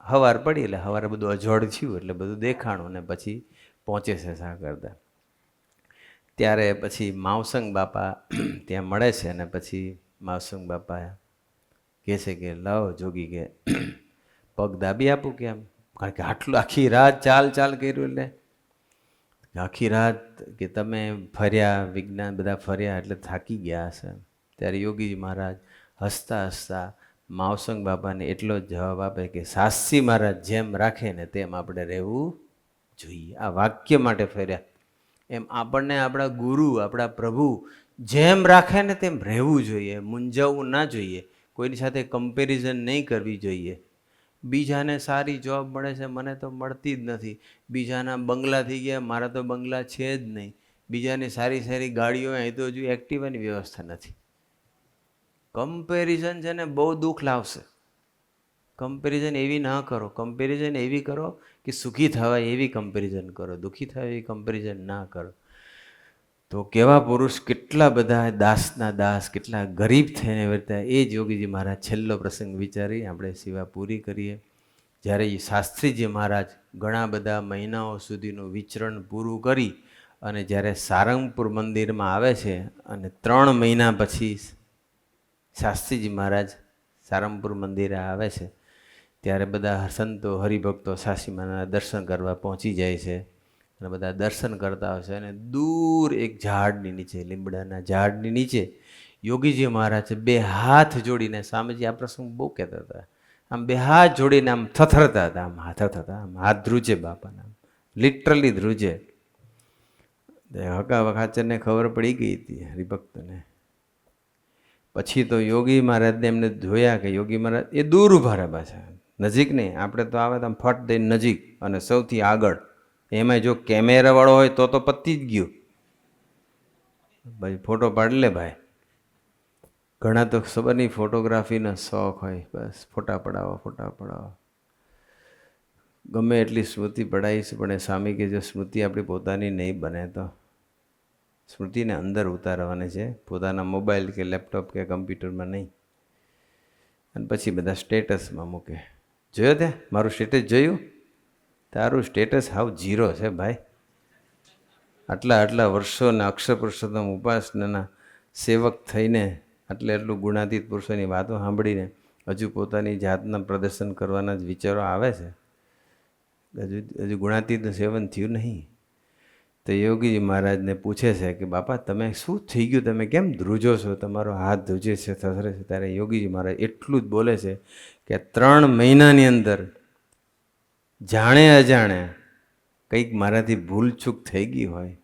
હવાર પડી એટલે સવારે બધું અજોડ થયું એટલે બધું દેખાણું ને પછી પહોંચે છે સાકરદા. ત્યારે પછી માવસંગ બાપા ત્યાં મળે છે અને પછી માવસંગ બાપા કહે છે કે લાવો જોગી કે પગ દાબી આપું કેમ? કારણ કે આટલું આખી રાત ચાલ કર્યું એટલે આખી રાત કે તમે ફર્યા, વિજ્ઞાન બધા ફર્યા એટલે થાકી ગયા હશે. ત્યારે યોગીજી મહારાજ હસતા હસતા માવસંગ બાપાને એટલો જ જવાબ આપે કે શાસ્ત્રી મહારાજ જેમ રાખે ને તેમ આપણે રહેવું જોઈએ. આ વાક્ય માટે ફર્યા. એમ આપણને આપણા ગુરુ, આપણા પ્રભુ જેમ રાખે ને તેમ રહેવું જોઈએ, મૂંઝાવવું ના જોઈએ, કોઈની સાથે કમ્પેરિઝન નહીં કરવી જોઈએ. બીજાને સારી જોબ મળે છે, મને તો મળતી જ નથી. બીજાના બંગલા થઈ ગયા, મારા તો બંગલા છે જ નહીં. બીજાની સારી ગાડીઓ, અહીં તો હજુ એક્ટિવાની વ્યવસ્થા નથી. કમ્પેરિઝન છે ને બહુ દુઃખ લાવશે. કમ્પેરિઝન એવી ના કરો. કમ્પેરિઝન એવી કરો કે સુખી થવાય એવી કમ્પેરિઝન કરો, દુઃખી થવાય એવી કમ્પેરિઝન ના કરો. તો કેવા પુરુષ, કેટલા બધા દાસના દાસ, કેટલા ગરીબ થઈને વર્તા. એ જ યોગીજી મહારાજ છેલ્લો પ્રસંગ વિચારી આપણે સેવા પૂરી કરીએ. જ્યારે શાસ્ત્રીજી મહારાજ ઘણા બધા મહિનાઓ સુધીનું વિચરણ પૂરું કરી અને જ્યારે સારંગપુર મંદિરમાં આવે છે અને 3 મહિના પછી શાસ્ત્રીજી મહારાજ સારંગપુર મંદિરે આવે છે, ત્યારે બધા સંતો, હરિભક્તો શાસ્ત્રીમાના દર્શન કરવા પહોંચી જાય છે અને બધા દર્શન કરતા હોય છે. અને દૂર એક ઝાડની નીચે, લીમડાના ઝાડની નીચે યોગીજી મહારાજ 2 હાથ જોડીને, સ્વામીજી આ પ્રસંગ બહુ કહેતા હતા, આમ 2 હાથ જોડીને આમ થથરતા હતા, આમ હાથ ધ્રુજે બાપાના, લિટરલી ધ્રુજે. હકા વખાચરને ખબર પડી ગઈ હતી હરિભક્તને. પછી તો યોગી મહારાજને એમને જોયા કે યોગી મહારાજ એ દૂર ઉભા રહ્યા પાછા, નજીક નહીં. આપણે તો આવે તો ફટ દઈને નજીક અને સૌથી આગળ. એમાં જો કેમેરાવાળો હોય તો પતી જ ગયું ભાઈ, ફોટો પાડી લે ભાઈ. ઘણા તો ખબર નહીં ફોટોગ્રાફીનો શોખ હોય, બસ ફોટા પડાવો. ગમે એટલી સ્મૃતિ પડાવીશ પણ સ્વામી કે જો સ્મૃતિ આપણી પોતાની નહીં બને તો સ્મૃતિને અંદર ઉતારવાની છે, પોતાના મોબાઈલ કે લેપટોપ કે કમ્પ્યુટરમાં નહીં. અને પછી બધા સ્ટેટસમાં મૂકે. જોયો ત્યાં મારું સ્ટેટસ જોયું? તારું સ્ટેટસ હાવ 0 છે ભાઈ. આટલા વર્ષોના અક્ષર પુરુષોત્તમ ઉપાસનાના સેવક થઈને આટલું ગુણાતીત પુરુષોની વાતો સાંભળીને હજુ પોતાની જાતના પ્રદર્શન કરવાના જ વિચારો આવે છે. હજુ ગુણાતીતનું સેવન થયું નહીં. તો યોગીજી મહારાજને પૂછે છે કે બાપા તમે શું થઈ ગયું, તમે કેમ ધ્રુજો છો, તમારો હાથ ધ્રુજે છે, થથરે છે? ત્યારે યોગીજી મહારાજ એટલું જ બોલે છે કે 3 મહિનાની અંદર જાણે અજાણે કંઈક મારાથી ભૂલચૂક થઈ ગઈ હોય,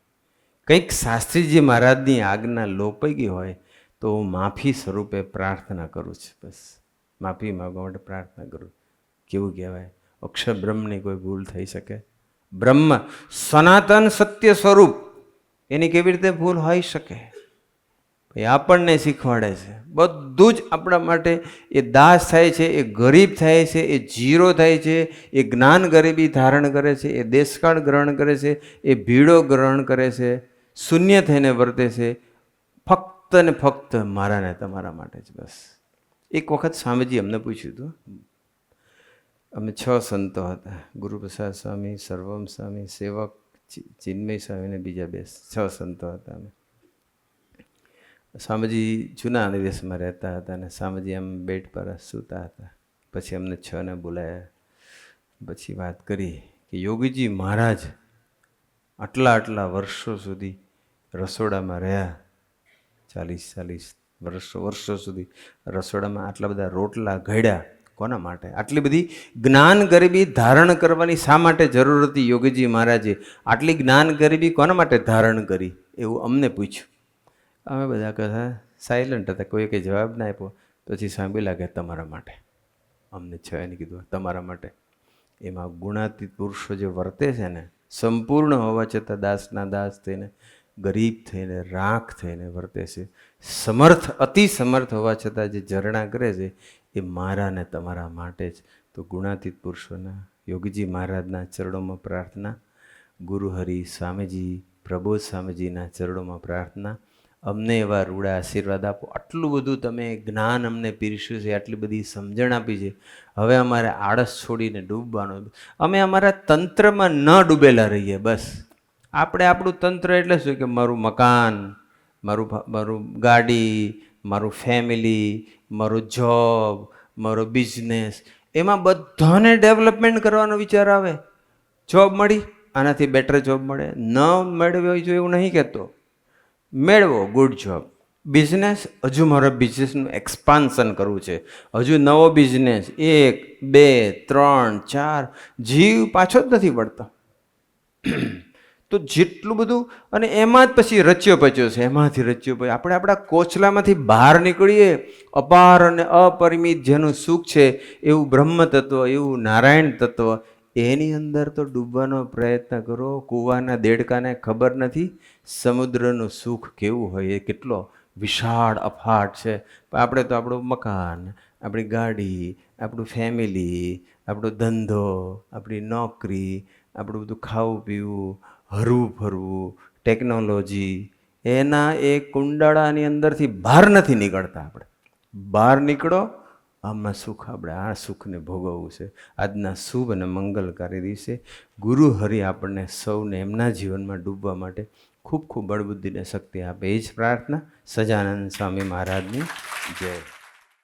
કંઈક શાસ્ત્રીજી મહારાજની આજ્ઞા લોપાઈ ગઈ હોય તો હું માફી સ્વરૂપે પ્રાર્થના કરું છું. બસ માફી માગવા માટે પ્રાર્થના કરું. કેવું કહેવાય? અક્ષર બ્રહ્મની કોઈ ભૂલ થઈ શકે? બ્રહ્મ સનાતન સત્ય સ્વરૂપ, એની કેવી રીતે ભૂલ હોઈ શકે? એ આપણને શીખવાડે છે. બધું જ આપણા માટે એ દાસ થાય છે, એ ગરીબ થાય છે, એ 0 થાય છે, એ જ્ઞાન ગરીબી ધારણ કરે છે, એ દેશકાળ ગ્રહણ કરે છે, એ ભીડો ગ્રહણ કરે છે, શૂન્ય થઈને વર્તે છે, ફક્ત ને ફક્ત મારા ને તમારા માટે જ. બસ એક વખત સ્વામીજી અમને પૂછ્યું હતું, અમે 6 સંતો હતા, ગુરુપ્રસાદ સ્વામી, સર્વમ સ્વામી, સેવક ચિન્મય સ્વામી ને બીજા 2, 6 સંતો હતા અમે. સ્વામીજી જૂના નિવેશમાં રહેતા હતા અને સ્વામીજી આમ બેડ પર સૂતા હતા. પછી અમને 6ને બોલાયા. પછી વાત કરી કે યોગીજી મહારાજ આટલા વર્ષો સુધી રસોડામાં રહ્યા, 40 વર્ષો સુધી રસોડામાં આટલા બધા રોટલા ઘડ્યા. કોના માટે? આટલી બધી જ્ઞાન ગરીબી ધારણ કરવાની શા માટે જરૂર હતી? યોગીજી મહારાજે આટલી જ્ઞાન ગરીબી કોના માટે ધારણ કરી? એવું અમને પૂછ્યું. અમે બધા કહેતા સાયલન્ટ હતા, કોઈ કંઈ જવાબ ના આપ્યો. પછી સાંભળી લાગે તમારા માટે. અમને 6ને કીધું તમારા માટે. એમાં ગુણાતીત પુરુષો જે વર્તે છે ને, સંપૂર્ણ હોવા છતાં દાસના દાસ થઈને, ગરીબ થઈને, રાખ થઈને વર્તે છે. સમર્થ, અતિ સમર્થ હોવા છતાં જે ઝરણા કરે છે એ મારા ને તમારા માટે જ. તો ગુણાતીત પુરુષોના યોગીજી મહારાજના ચરણોમાં પ્રાર્થના, ગુરુહરિ સ્વામીજી, પ્રબોધ સ્વામીજીના ચરણોમાં પ્રાર્થના, અમને એવા રૂડા આશીર્વાદ આપો. આટલું બધું તમે જ્ઞાન અમને પીરસ્યું છે, આટલી બધી સમજણ આપી છે. હવે અમારે આળસ છોડીને ડૂબવાનું, અમે અમારા તંત્રમાં ન ડૂબેલા રહીએ. બસ આપણે આપણું તંત્ર એટલે શું કે મારું મકાન, મારું ગાડી, મારું ફેમિલી, મારું જોબ, મારો બિઝનેસ, એમાં બધાને ડેવલપમેન્ટ કરવાનો વિચાર આવે. જોબ મળી, આનાથી બેટર જોબ મળે, ન મેળવી જોઈએ એવું નહીં કહેતો, મેળવો ગુડ જોબ. બિઝનેસ, હજુ મારા બિઝનેસનું એક્સપાન્શન કરવું છે, હજુ નવો બિઝનેસ, 1 2 3 4, જીવ પાછો જ નથી પડતો. તો જેટલું બધું, અને એમાં જ પછી રચ્યો પચ્યો છે, એમાંથી રચ્યો પચ્યો. આપણે આપણા કોચલામાંથી બહાર નીકળીએ, અપાર અને અપરિમિત જેનું સુખ છે, એવું બ્રહ્મ તત્વ, એવું નારાયણ તત્વ, એની અંદર તો ડૂબવાનો પ્રયત્ન કરો. કૂવાના દેડકાને ખબર નથી સમુદ્રનું સુખ કેવું હોય, એ કેટલો વિશાળ અફાટ છે. આપણે તો આપણું મકાન, આપણી ગાડી, આપણું ફેમિલી, આપણો ધંધો, આપણી નોકરી, આપણું બધું ખાવું પીવું, હરવું ફરવું, ટેકનોલોજી, એના એ કુંડાળાની અંદરથી બહાર નથી નીકળતા. આપણે બહાર નીકળો, આમાં સુખ, આપણે આ સુખને ભોગવવું છે. આજના શુભ અને મંગલકારી દિવસે ગુરુ હરિ આપણને સૌને એમના જીવનમાં ડૂબવા માટે ખૂબ ખૂબ બળબુદ્ધિને શક્તિ આપે, એ જ પ્રાર્થના. સજાનંદ સ્વામી મહારાજની જય.